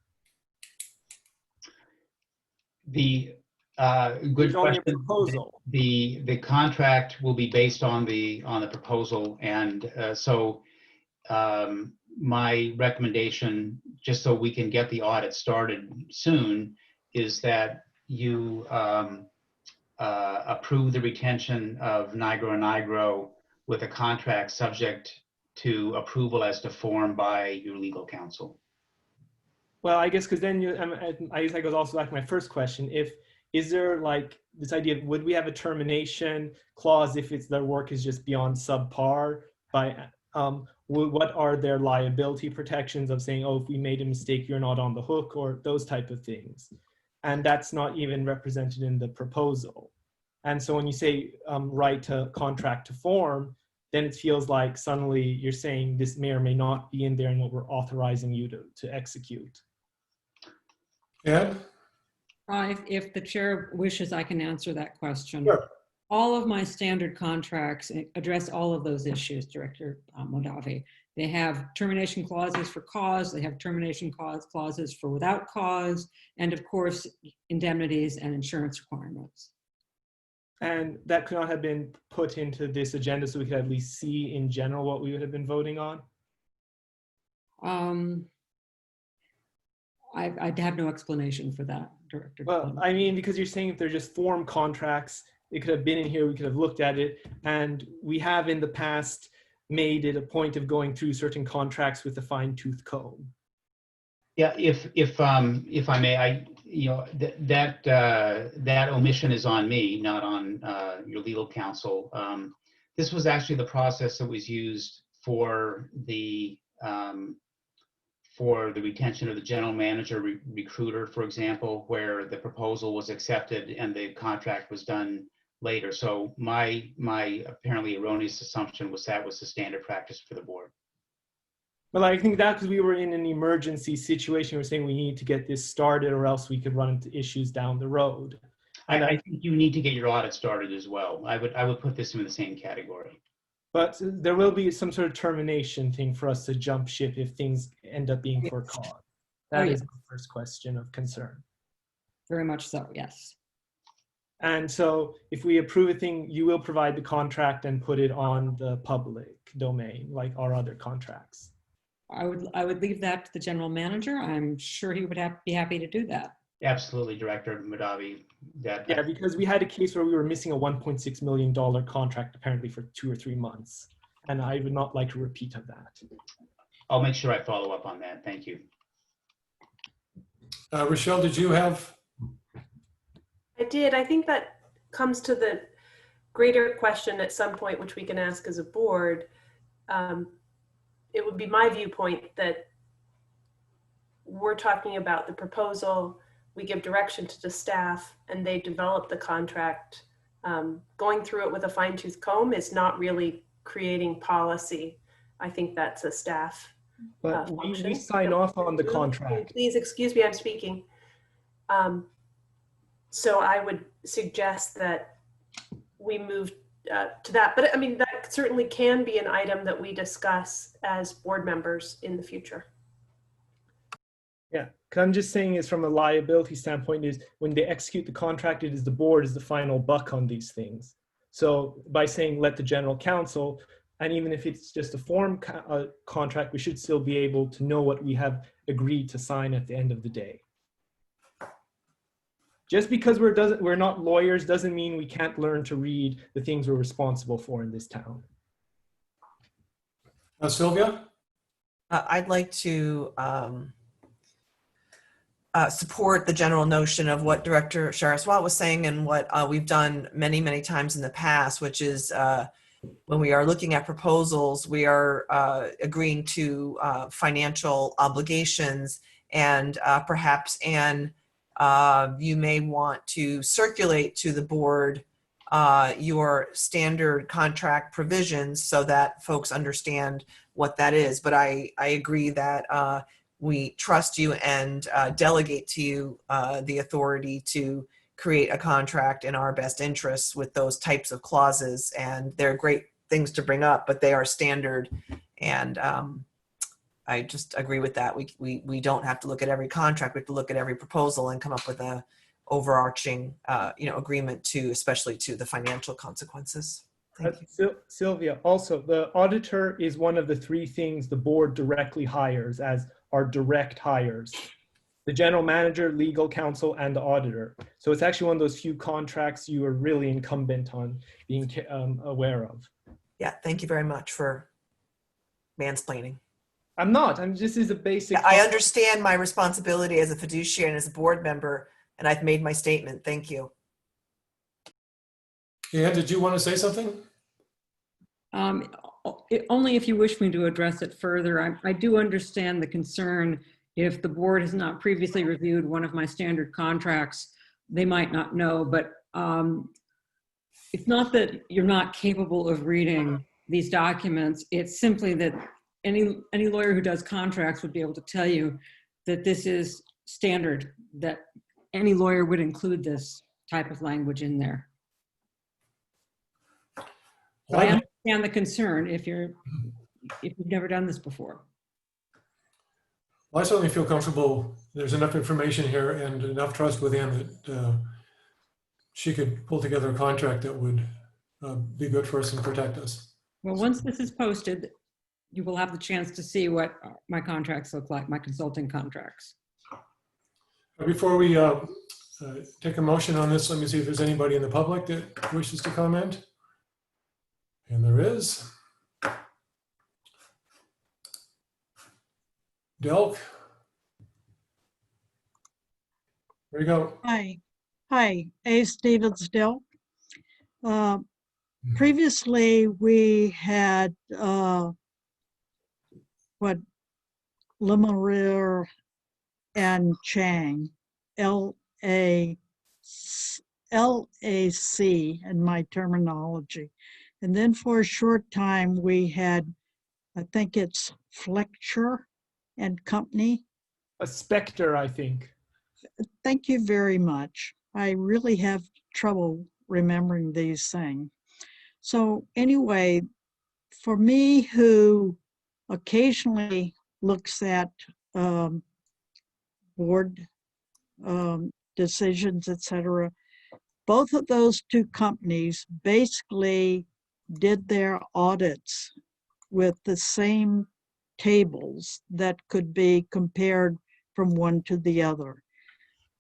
The Good question. Proposal. The contract will be based on the proposal, and so my recommendation, just so we can get the audit started soon, is that you approve the retention of Nigro and Nigro with a contract subject to approval as to form by your legal counsel. Well, I guess because then I guess that goes also back to my first question. Is there like this idea of, would we have a termination clause if their work is just beyond subpar? What are their liability protections of saying, oh, if we made a mistake, you're not on the hook, or those type of things? And that's not even represented in the proposal. And so when you say right to contract to form, then it feels like suddenly you're saying this may or may not be in there in what we're authorizing you to execute. Yeah. If the chair wishes, I can answer that question. Sure. All of my standard contracts address all of those issues, Director Modavi. They have termination clauses for cause, they have termination clauses for without cause, and of course, indemnities and insurance requirements. And that could not have been put into this agenda so we could at least see in general what we would have been voting on? I'd have no explanation for that, Director. Well, I mean, because you're saying if they're just form contracts, it could have been in here, we could have looked at it, and we have in the past made it a point of going through certain contracts with a fine-tooth comb. Yeah, if I may, that omission is on me, not on your legal counsel. This was actually the process that was used for the retention of the general manager recruiter, for example, where the proposal was accepted and the contract was done later. So my apparently erroneous assumption was that was the standard practice for the board. Well, I think that because we were in an emergency situation, we're saying we need to get this started or else we could run into issues down the road. And I think you need to get your audit started as well. I would put this in the same category. But there will be some sort of termination thing for us to jump ship if things end up being for cause. That is the first question of concern. Very much so, yes. And so if we approve a thing, you will provide the contract and put it on the public domain, like our other contracts. I would leave that to the general manager. I'm sure he would be happy to do that. Absolutely, Director Madavi. Yeah, because we had a case where we were missing a $1.6 million contract apparently for 2 or 3 months. And I would not like a repeat of that. I'll make sure I follow up on that. Thank you. Rochelle, did you have? I did. I think that comes to the greater question at some point, which we can ask as a board. it would be my viewpoint that we're talking about the proposal, we give direction to the staff, and they develop the contract. Going through it with a fine tooth comb is not really creating policy. I think that's a staff But function. we sign off on the contract. Please excuse me, I'm speaking. So I would suggest that we move to that. But I mean, that certainly can be an item that we discuss as board members in the future. Yeah, 'cause I'm just saying is from a liability standpoint is when they execute the contract, it is the board is the final buck on these things. So by saying let the general counsel, and even if it's just a form contract, we should still be able to know what we have agreed to sign at the end of the day. Just because we're not lawyers doesn't mean we can't learn to read the things we're responsible for in this town. Sylvia? I'd like to support the general notion of what Director Saraswat was saying and what we've done many, many times in the past, which is when we are looking at proposals, we are agreeing to financial obligations, and perhaps, Anne, you may want to circulate to the board your standard contract provisions so that folks understand what that is. But I agree that we trust you and delegate to you the authority to create a contract in our best interests with those types of clauses. And they're great things to bring up, but they are standard. And I just agree with that. We don't have to look at every contract. We have to look at every proposal and come up with a overarching agreement to, especially to the financial consequences. Thank you. Sylvia, also the auditor is one of the three things the board directly hires as our direct hires: the general manager, legal counsel, and the auditor. So it's actually one of those few contracts you are really incumbent on being aware of. Yeah, thank you very much for mansplaining. I'm not. I'm just as a basic. I understand my responsibility as a fiduciary and as a board member, and I've made my statement. Thank you. Yeah, did you want to say something? Only if you wish me to address it further. I do understand the concern. If the board has not previously reviewed one of my standard contracts, they might not know, but it's not that you're not capable of reading these documents. It's simply that any lawyer who does contracts would be able to tell you that this is standard, that any lawyer would include this type of language in there. So I understand the concern if you've never done this before. Well, I certainly feel comfortable. There's enough information here and enough trust with Anne that she could pull together a contract that would be good for us and protect us. Well, once this is posted, you will have the chance to see what my contracts look like, my consulting contracts. Before we take a motion on this, let me see if there's anybody in the public that wishes to comment. And there is. Delk. There you go. Hi, A. Stevens Delk. Previously, we had Lemuria and Chang, LAC in my terminology. And then for a short time, we had, I think it's Fletcher and Company. A Spectre, I think. Thank you very much. I really have trouble remembering these things. So anyway, for me who occasionally looks at board decisions, etc., both of those two companies basically did their audits with the same tables that could be compared from one to the other.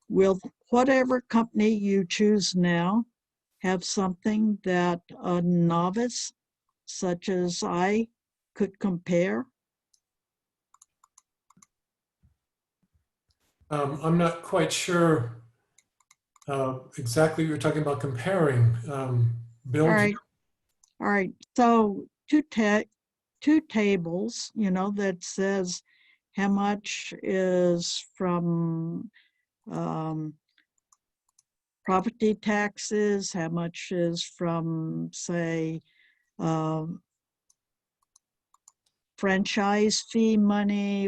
Will whatever company you choose now have something that a novice such as I could compare? I'm not quite sure exactly what you're talking about comparing. Bill? All right. So two two tables, you know, that says how much is from property taxes, how much is from, say, franchise fee money,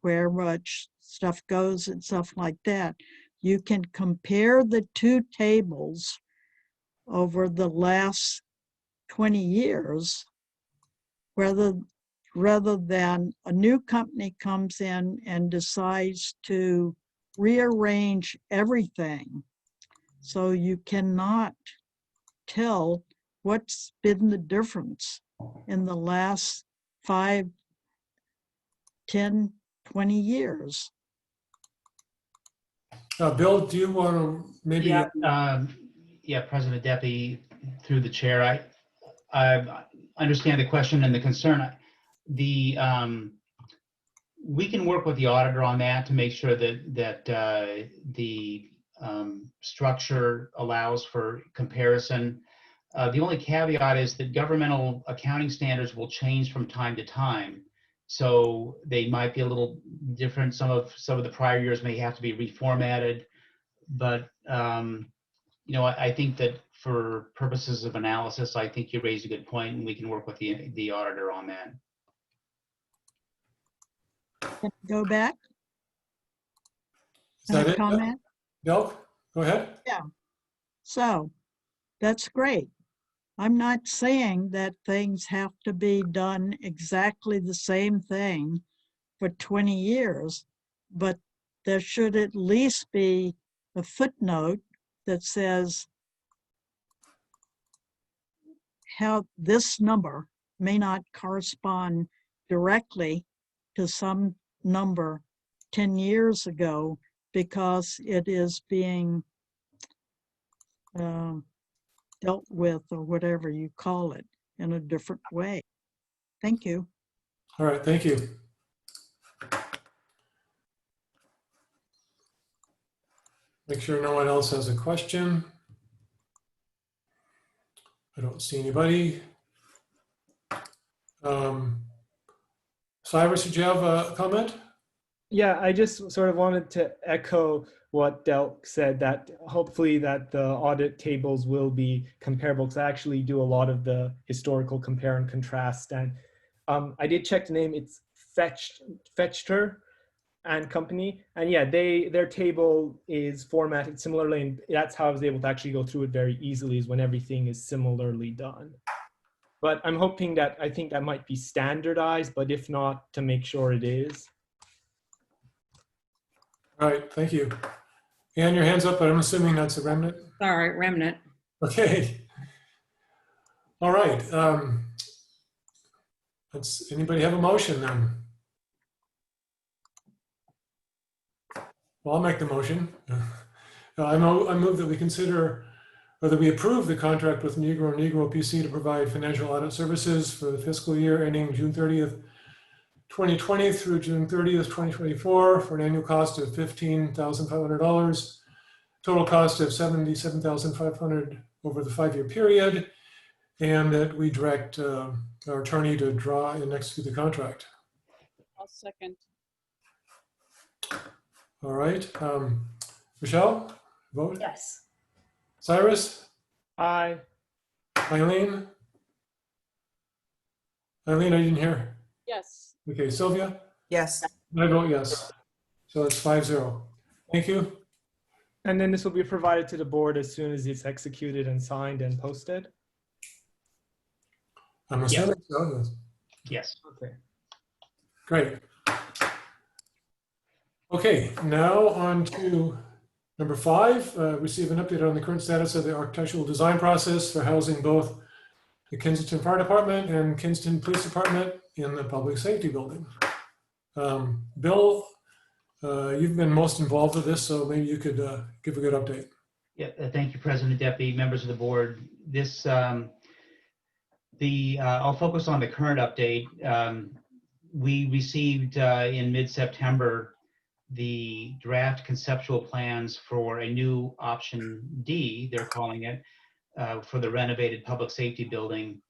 where much stuff goes and stuff like that. You can compare the two tables over the last 20 years, rather than a new company comes in and decides to rearrange everything. So you cannot tell what's been the difference in the last 5, 10, 20 years. Bill, do you want to maybe? Yeah, President Deppie, through the chair, I understand the question and the concern. We can work with the auditor on that to make sure that the structure allows for comparison. The only caveat is that governmental accounting standards will change from time to time. So they might be a little different. Some of the prior years may have to be reformatted, but you know, I think that for purposes of analysis, I think you raised a good point, and we can work with the auditor on that. Go back. Is that it? Comment? Bill, go ahead. Yeah. So that's great. I'm not saying that things have to be done exactly the same thing for 20 years, but there should at least be a footnote that says how this number may not correspond directly to some number 10 years ago because it is being dealt with, or whatever you call it, in a different way. Thank you. All right, thank you. Make sure no one else has a question. I don't see anybody. Cyrus, did you have a comment? Yeah, I just sort of wanted to echo what Delk said, that hopefully that the audit tables will be comparable, because I actually do a lot of the historical compare and contrast. And I did check the name, it's Fetchter and Company. And yeah, their table is formatted similarly, and that's how I was able to actually go through it very easily, is when everything is similarly done. But I'm hoping that, I think that might be standardized, but if not, to make sure it is. All right, thank you. Ann, your hand's up, but I'm assuming that's a remnant. All right, remnant. Okay. All right. Anybody have a motion then? Well, I'll make the motion. I move that we consider, or that we approve the contract with Negro PC to provide financial audit services for the fiscal year ending June 30th, 2020 through June 30th, 2024 for an annual cost of $15,500, total cost of $77,500 over the 5-year period, and that we direct our attorney to draw and execute the contract. I'll second. All right. Michelle, vote. Yes. Cyrus? Aye. Eileen? Eileen, I didn't hear. Yes. Okay, Sylvia? Yes. I vote yes. So it's 5-0. Thank you. And then this will be provided to the board as soon as it's executed and signed and posted? I'm assuming so. Yes. Okay. Great. Okay, now on to number 5, receive an update on the current status of the architectural design process for housing both the Kensington Fire Department and Kensington Police Department in the Public Safety Building. Bill, you've been most involved with this, so maybe you could give a good update. Yeah, thank you, President Deppie, members of the board. This, I'll focus on the current update. We received in mid-September the draft conceptual plans for a new option D, they're calling it, for the renovated public safety building.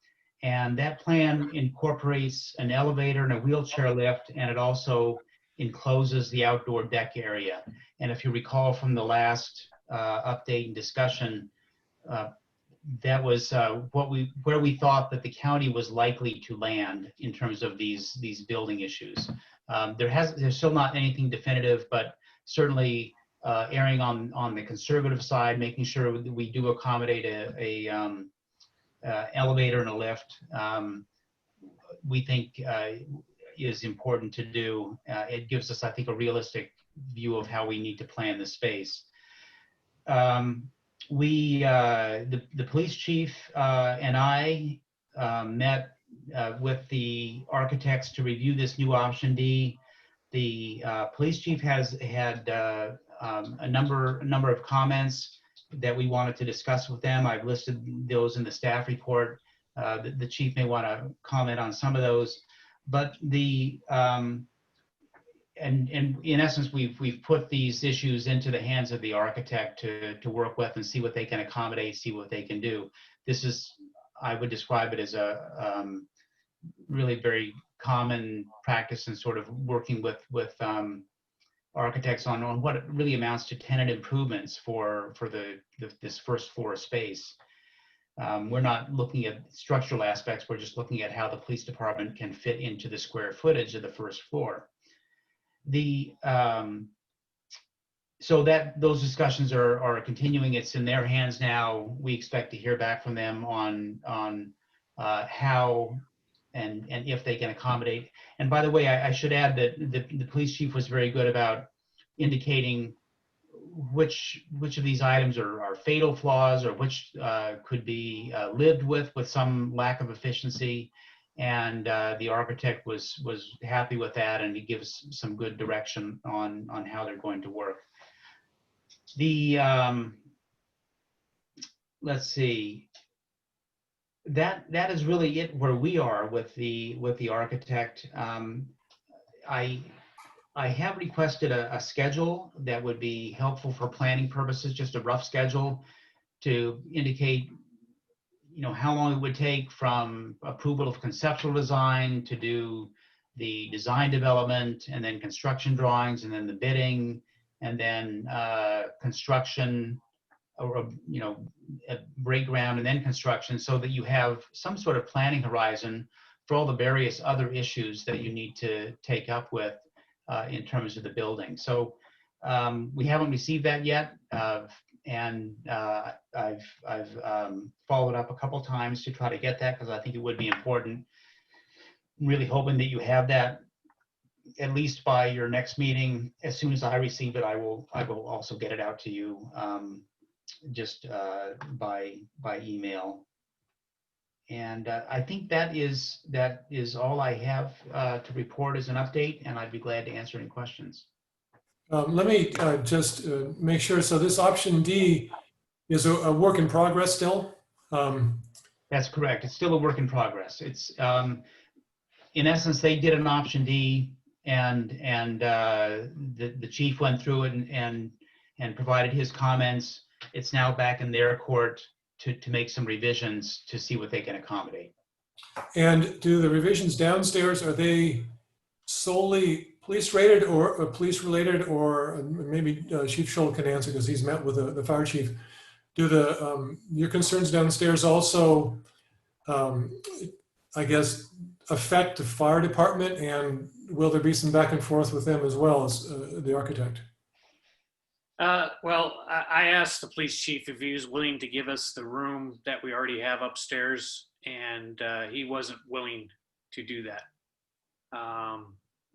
And that plan incorporates an elevator and a wheelchair lift, and it also encloses the outdoor deck area. And if you recall from the last update and discussion, that was where we thought that the county was likely to land in terms of these building issues. There's still not anything definitive, but certainly erring on the conservative side, making sure that we do accommodate a elevator and a lift, we think is important to do. It gives us, I think, a realistic view of how we need to plan the space. The police chief and I met with the architects to review this new option D. The police chief has had a number of comments that we wanted to discuss with them. I've listed those in the staff report. The chief may want to comment on some of those, but and in essence, we've put these issues into the hands of the architect to work with and see what they can accommodate, see what they can do. This is, I would describe it as a really very common practice in sort of working with architects on what it really amounts to tenant improvements for this first floor space. We're not looking at structural aspects, we're just looking at how the police department can fit into the square footage of the first floor. So that those discussions are continuing. It's in their hands now. We expect to hear back from them on how and if they can accommodate. And by the way, I should add that the police chief was very good about indicating which of these items are fatal flaws or which could be lived with some lack of efficiency. And the architect was happy with that, and he gives some good direction on how they're going to work. Let's see. That is really it where we are with the architect. I have requested a schedule that would be helpful for planning purposes, just a rough schedule to indicate, how long it would take from approval of conceptual design to do the design development, and then construction drawings, and then the bidding, and then construction, or break ground, and then construction, so that you have some sort of planning horizon for all the various other issues that you need to take up with in terms of the building. So we haven't received that yet. And I've followed up a couple times to try to get that, because I think it would be important. I'm really hoping that you have that at least by your next meeting. As soon as I receive it, I will also get it out to you just by email. And I think that is all I have to report as an update, and I'd be glad to answer any questions. Let me just make sure. So this option D is a work in progress still? That's correct. It's still a work in progress. It's in essence, they did an option D, and the chief went through it and provided his comments. It's now back in their court to make some revisions to see what they can accommodate. And do the revisions downstairs, are they solely police rated or police related, or maybe Chief Scholl can answer because he's met with the fire chief. Do your concerns downstairs also, I guess, affect the fire department, and will there be some back and forth with them as well as the architect? Well, I asked the police chief if he was willing to give us the room that we already have upstairs, and he wasn't willing to do that.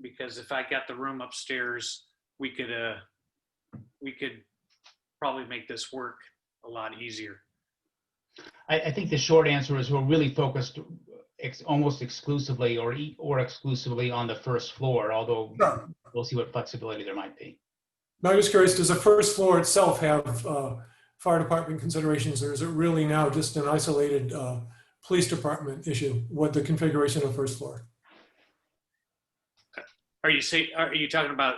Because if I got the room upstairs, we could probably make this work a lot easier. I think the short answer is we're really focused almost exclusively or exclusively on the first floor, although sure, we'll see what flexibility there might be. No, I'm just curious, does the first floor itself have fire department considerations, or is it really now just an isolated police department issue, what the configuration of the first floor? Are you talking about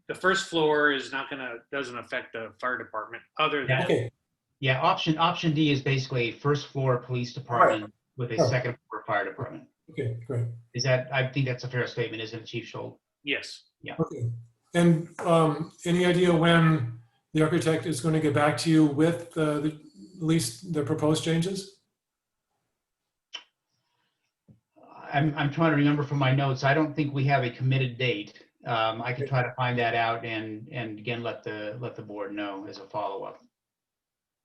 the first floor doesn't affect the fire department other than? Okay. Yeah, option D is basically a first floor police department with a Oh. second floor fire department. Okay, great. Is that, I think that's a fair statement, isn't it, Chief Schultz? Yes. Okay. And any idea when the architect is going to get back to you with at least the proposed changes? I'm trying to remember from my notes. I don't think we have a committed date. I can try to find that out and again let the board know as a follow-up.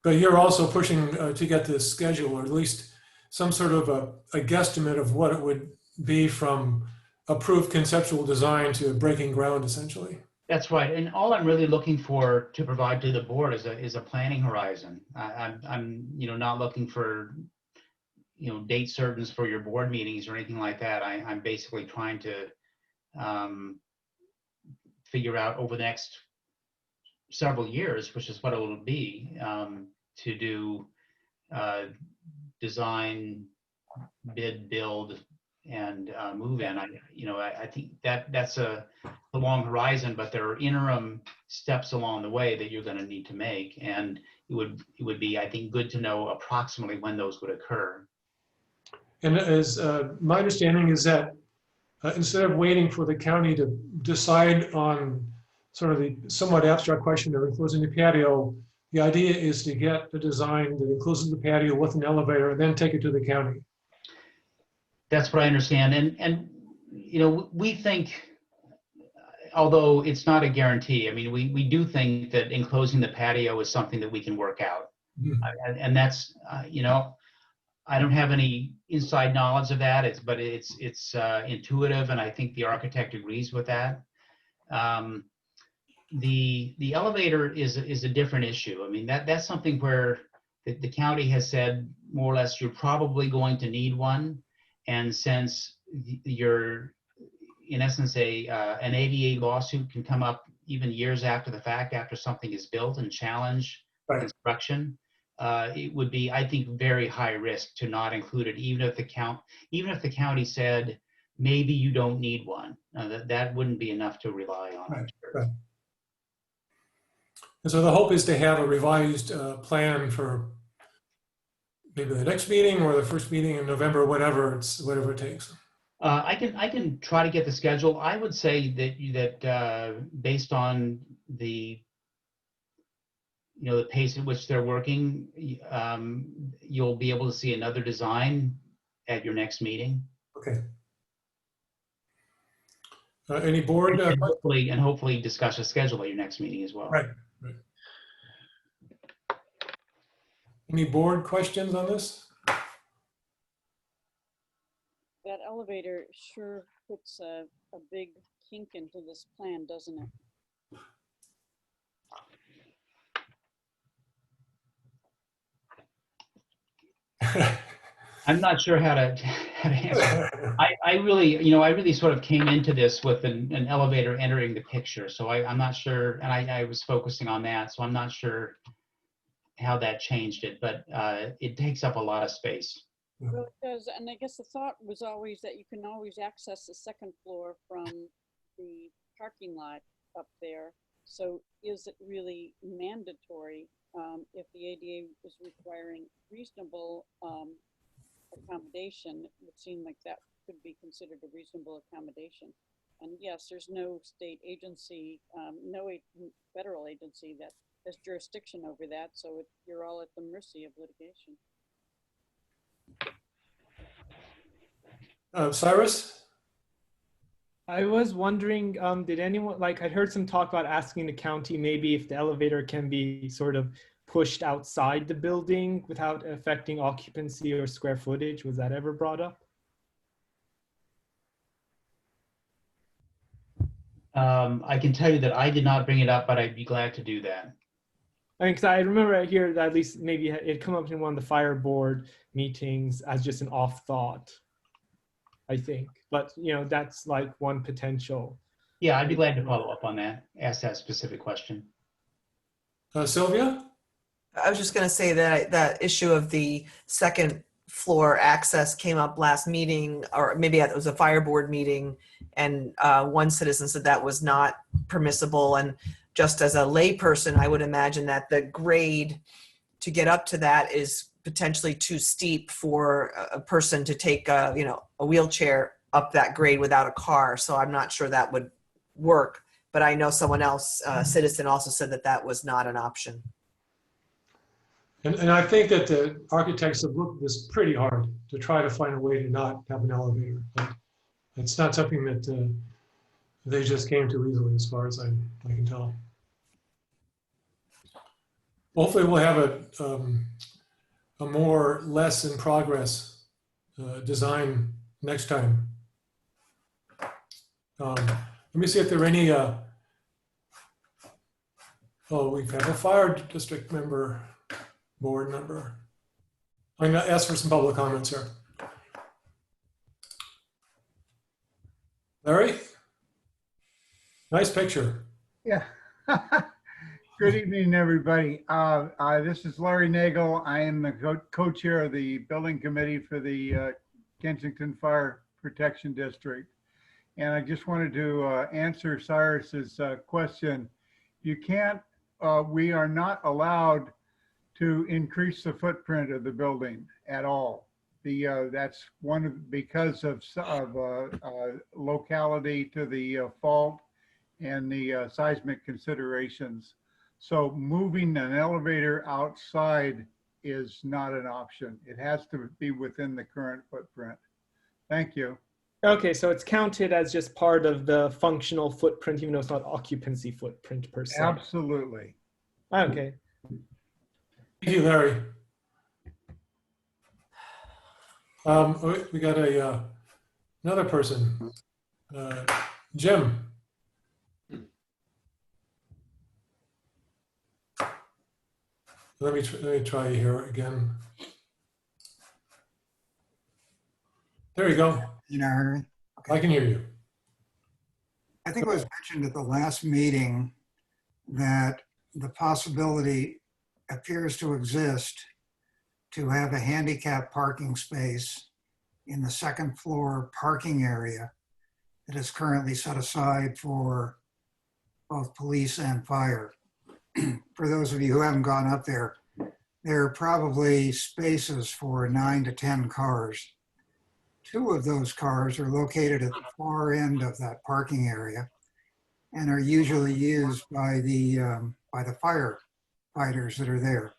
But you're also pushing to get this schedule, or at least some sort of a guesstimate of what it would be from approved conceptual design to breaking ground, essentially. That's right. And all I'm really looking for to provide to the board is a planning horizon. I'm not looking for date certains for your board meetings or anything like that. I'm basically trying to figure out over the next several years, which is what it will be, to do design, bid, build, and move in. I think that's a long horizon, but there are interim steps along the way that you're going to need to make, and it would be, I think, good to know approximately when those would occur. And as my understanding is that instead of waiting for the county to decide on sort of the somewhat abstract question of enclosing the patio, the idea is to get the design that encloses the patio with an elevator and then take it to the county. That's what I understand. And we think, although it's not a guarantee, I mean, we do think that enclosing the patio is something that we can work out. Mm-hmm. And that's, I don't have any inside knowledge of that, but it's intuitive, and I think the architect agrees with that. The elevator is a different issue. I mean, that's something where the county has said more or less you're probably going to need one, and since you're in essence an ADA lawsuit can come up even years after the fact, after something is built, and challenge construction. It would be, I think, very high risk to not include it, even if the county said maybe you don't need one. That wouldn't be enough to rely on. Right, right. And so the hope is to have a revised plan for maybe the next meeting or the first meeting in November, whatever it takes. I can try to get the schedule. I would say that based on the pace at which they're working, you'll be able to see another design at your next meeting. Okay. Any board? And hopefully discuss a schedule at your next meeting as well. Right. Right. Any board questions on this? That elevator sure puts a big kink into this plan, doesn't it? I'm not sure how to answer. I really sort of came into this with an elevator entering the picture, so I'm not sure, and I was focusing on that, so I'm not sure how that changed it, but it takes up a lot of space. Well, it does, and I guess the thought was always that you can always access the second floor from the parking lot up there. So is it really mandatory if the ADA is requiring reasonable accommodation? It would seem like that could be considered a reasonable accommodation. And yes, there's no state agency, no federal agency that has jurisdiction over that. So you're all at the mercy of litigation. Cyrus? I was wondering, did anyone, I heard some talk about asking the county maybe if the elevator can be sort of pushed outside the building without affecting occupancy or square footage. Was that ever brought up? I can tell you that I did not bring it up, but I'd be glad to do that. I mean, because I remember I hear that at least maybe it come up in one of the fire board meetings as just an off thought, I think. But, that's like one potential. Yeah, I'd be glad to follow up on that, ask that specific question. Sylvia? I was just going to say that that issue of the second floor access came up last meeting, or maybe it was a fire board meeting, and one citizen said that was not permissible. And just as a layperson, I would imagine that the grade to get up to that is potentially too steep for a person to take a wheelchair up that grade without a car. So I'm not sure that would work. But I know someone else, a citizen, also said that that was not an option. And I think that the architects have looked at this pretty hard to try to find a way to not have an elevator. But it's not something that they just came to easily, as far as I can tell. Hopefully we'll have a more less in progress design next time. Let me see if there are any, we have a fire district member, board member. I'm gonna ask for some public comments here. Larry? Nice picture. Yeah. Good evening, everybody. This is Larry Nagel. I am the co-chair of the building committee for the Kensington Fire Protection District. And I just wanted to answer Cyrus's question. You can't, we are not allowed to increase the footprint of the building at all. That's one of, because of locality to the fault and the seismic considerations. So moving an elevator outside is not an option. It has to be within the current footprint. Thank you. Okay, so it's counted as just part of the functional footprint, even though it's not occupancy footprint per se. Absolutely. Okay. Thank you, Larry. We got another person, Jim. Let me try here again. There you go. You know, Henry? I can hear you. I think it was mentioned at the last meeting that the possibility appears to exist to have a handicap parking space in the second floor parking area that is currently set aside for both police and fire. For those of you who haven't gone up there, there are probably spaces for 9 to 10 cars. 2 of those cars are located at the far end of that parking area and are usually used by the firefighters that are there.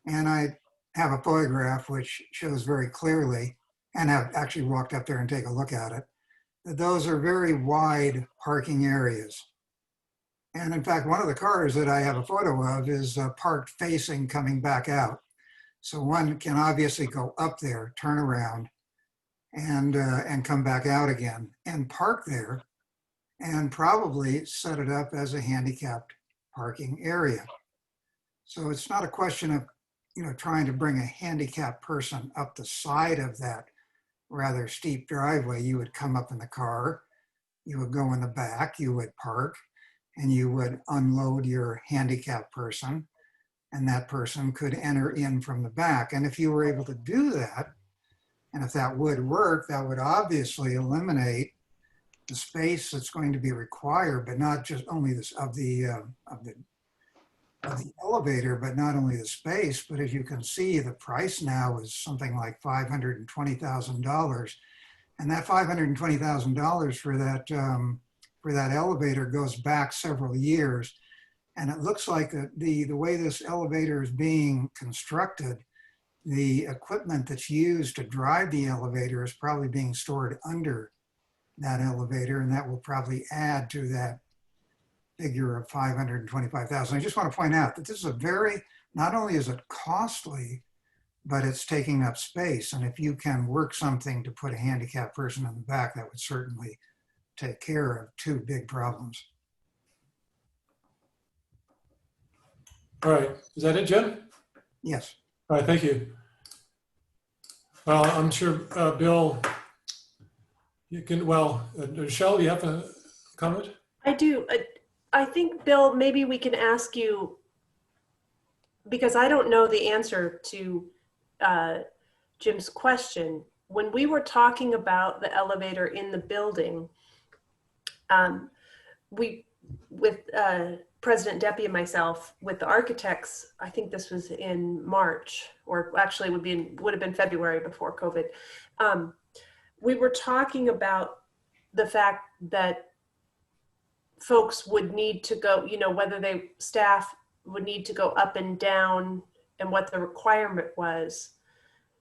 And I have a photograph which shows very clearly, and have actually walked up there and take a look at it, that those are very wide parking areas. And in fact, one of the cars that I have a photo of is parked facing coming back out. So one can obviously go up there, turn around, and come back out again and park there and probably set it up as a handicapped parking area. So it's not a question of, trying to bring a handicapped person up the side of that rather steep driveway. You would come up in the car, you would go in the back, you would park, and you would unload your handicapped person, and that person could enter in from the back. And if you were able to do that, and if that would work, that would obviously eliminate the space that's going to be required, but not just only this of the elevator, but not only the space, but as you can see, the price now is something like $520,000. And that $520,000 for that elevator goes back several years. And it looks like the way this elevator is being constructed, the equipment that's used to drive the elevator is probably being stored under that elevator, and that will probably add to that figure of $525,000. I just want to point out that this is not only is it costly, but it's taking up space. And if you can work something to put a handicapped person in the back, that would certainly take care of 2 big problems. All right, is that it, Jim? Yes. All right, thank you. Well, I'm sure, Bill, you can, Michelle, you have a comment? I do. I think, Bill, maybe we can ask you, because I don't know the answer to Jim's question. When we were talking about the elevator in the building, with President Deppie and myself with the architects, I think this was in March, or actually would have been February before COVID. We were talking about the fact that folks would need to go, you know, whether staff would need to go up and down and what the requirement was.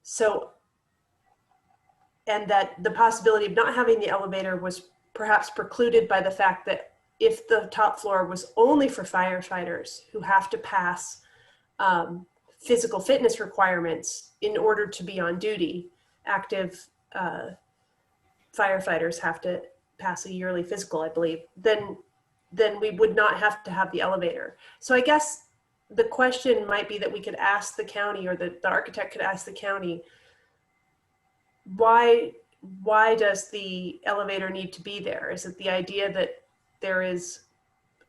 So, and that the possibility of not having the elevator was perhaps precluded by the fact that if the top floor was only for firefighters who have to pass physical fitness requirements in order to be on duty, active firefighters have to pass a yearly physical, I believe, then we would not have to have the elevator. So I guess the question might be that we could ask the county, or the architect could ask the county, why does the elevator need to be there? Is it the idea that there is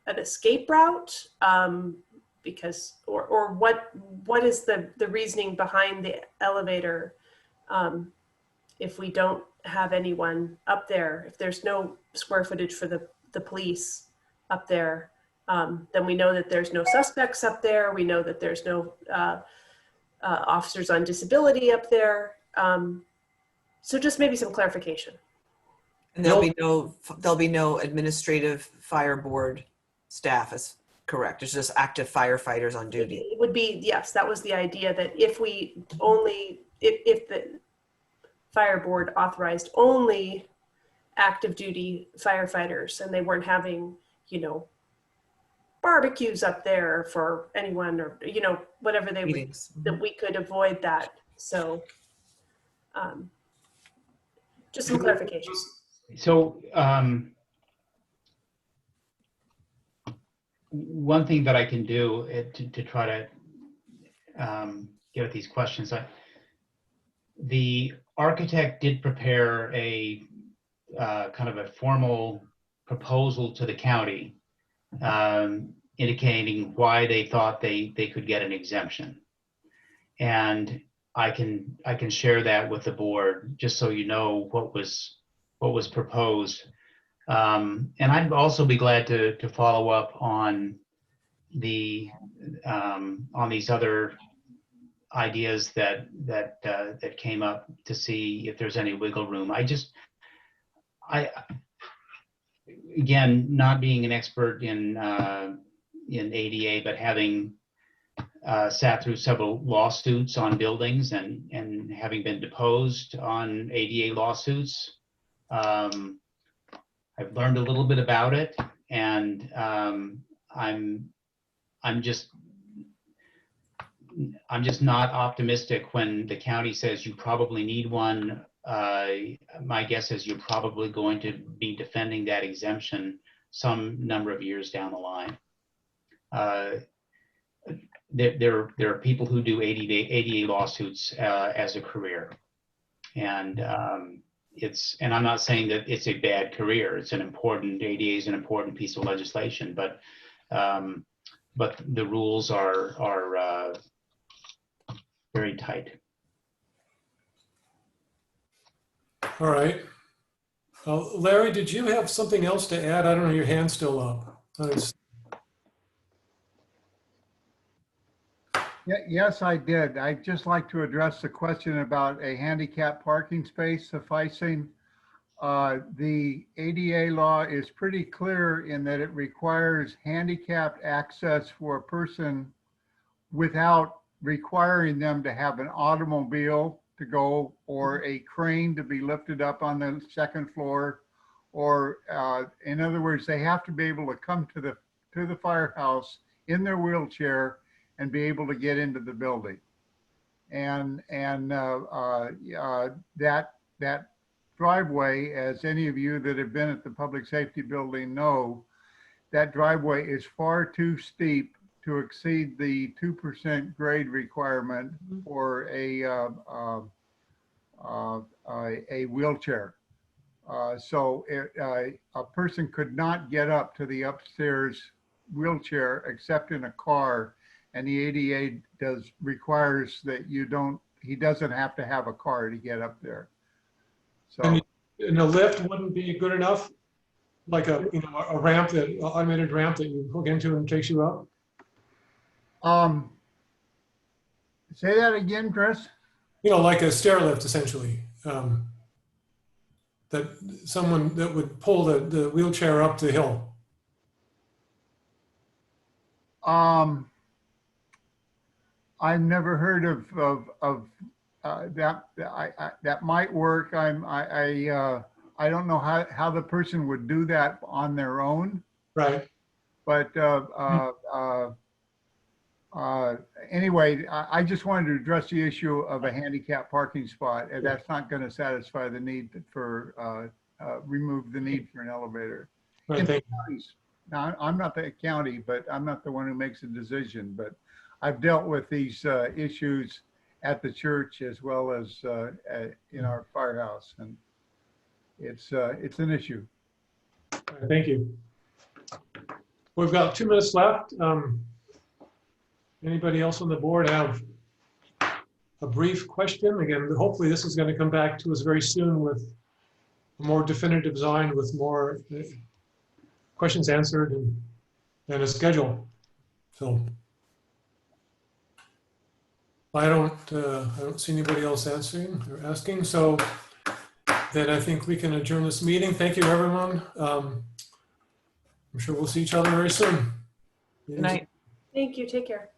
an escape route? Because, or what is the reasoning behind the elevator if we don't have anyone up there? If there's no square footage for the police up there, then we know that there's no suspects up there. We know that there's no officers on disability up there. So just maybe some clarification. And there'll be no administrative fire board staff, is correct? It's just active firefighters on duty. It would be, yes, that was the idea, that if the fire board authorized only active duty firefighters and they weren't having, you know, barbecues up there for anyone, or, you know, whatever they would, that we could avoid that. So just some clarification. So one thing that I can do to try to get at these questions, the architect did prepare a kind of a formal proposal to the county indicating why they thought they could get an exemption. And I can share that with the board, just so you know what was proposed. And I'd also be glad to follow up on these other ideas that came up to see if there's any wiggle room. Again, not being an expert in ADA, but having sat through several lawsuits on buildings and having been deposed on ADA lawsuits, I've learned a little bit about it, and I'm just not optimistic when the county says you probably need one. My guess is you're probably going to be defending that exemption some number of years down the line. There are people who do ADA lawsuits as a career, and I'm not saying that it's a bad career. It's ADA is an important piece of legislation, but the rules are very tight. All right. Larry, did you have something else to add? I don't know, your hand's still up. Yes, I did. I'd just like to address the question about a handicapped parking space sufficing. The ADA law is pretty clear in that it requires handicapped access for a person without requiring them to have an automobile to go, or a crane to be lifted up on the second floor, or in other words, they have to be able to come to the firehouse in their wheelchair and be able to get into the building. And that driveway, as any of you that have been at the public safety building know, that driveway is far too steep to exceed the 2% grade requirement for a wheelchair. So a person could not get up to the upstairs wheelchair except in a car, and the ADA requires that he doesn't have to have a car to get up there. So, and a lift wouldn't be good enough? like a, you know, a ramp that, an automated ramp that you hook into and takes you up? Say that again, Chris? You know, like a stair lift essentially. That someone that would pull the wheelchair up the hill. I've never heard of that. That might work. I don't know how the person would do that on their own. Right. But anyway, I just wanted to address the issue of a handicap parking spot. And that's not going to satisfy the need for remove the need for an elevator. Right, In the thank counties, now, I'm not the county, but I'm not the one who makes a decision. But I've dealt with these issues at the church as well as in our firehouse, and it's an issue. Thank you. We've got 2 minutes left. Anybody else on the board have a brief question? Again, hopefully this is going to come back to us very soon with a more definitive design with more questions answered and a schedule. So I don't see anybody else answering or asking. So then I think we can adjourn this meeting. Thank you, everyone. I'm sure we'll see each other very soon. Good night. Thank you. Take care.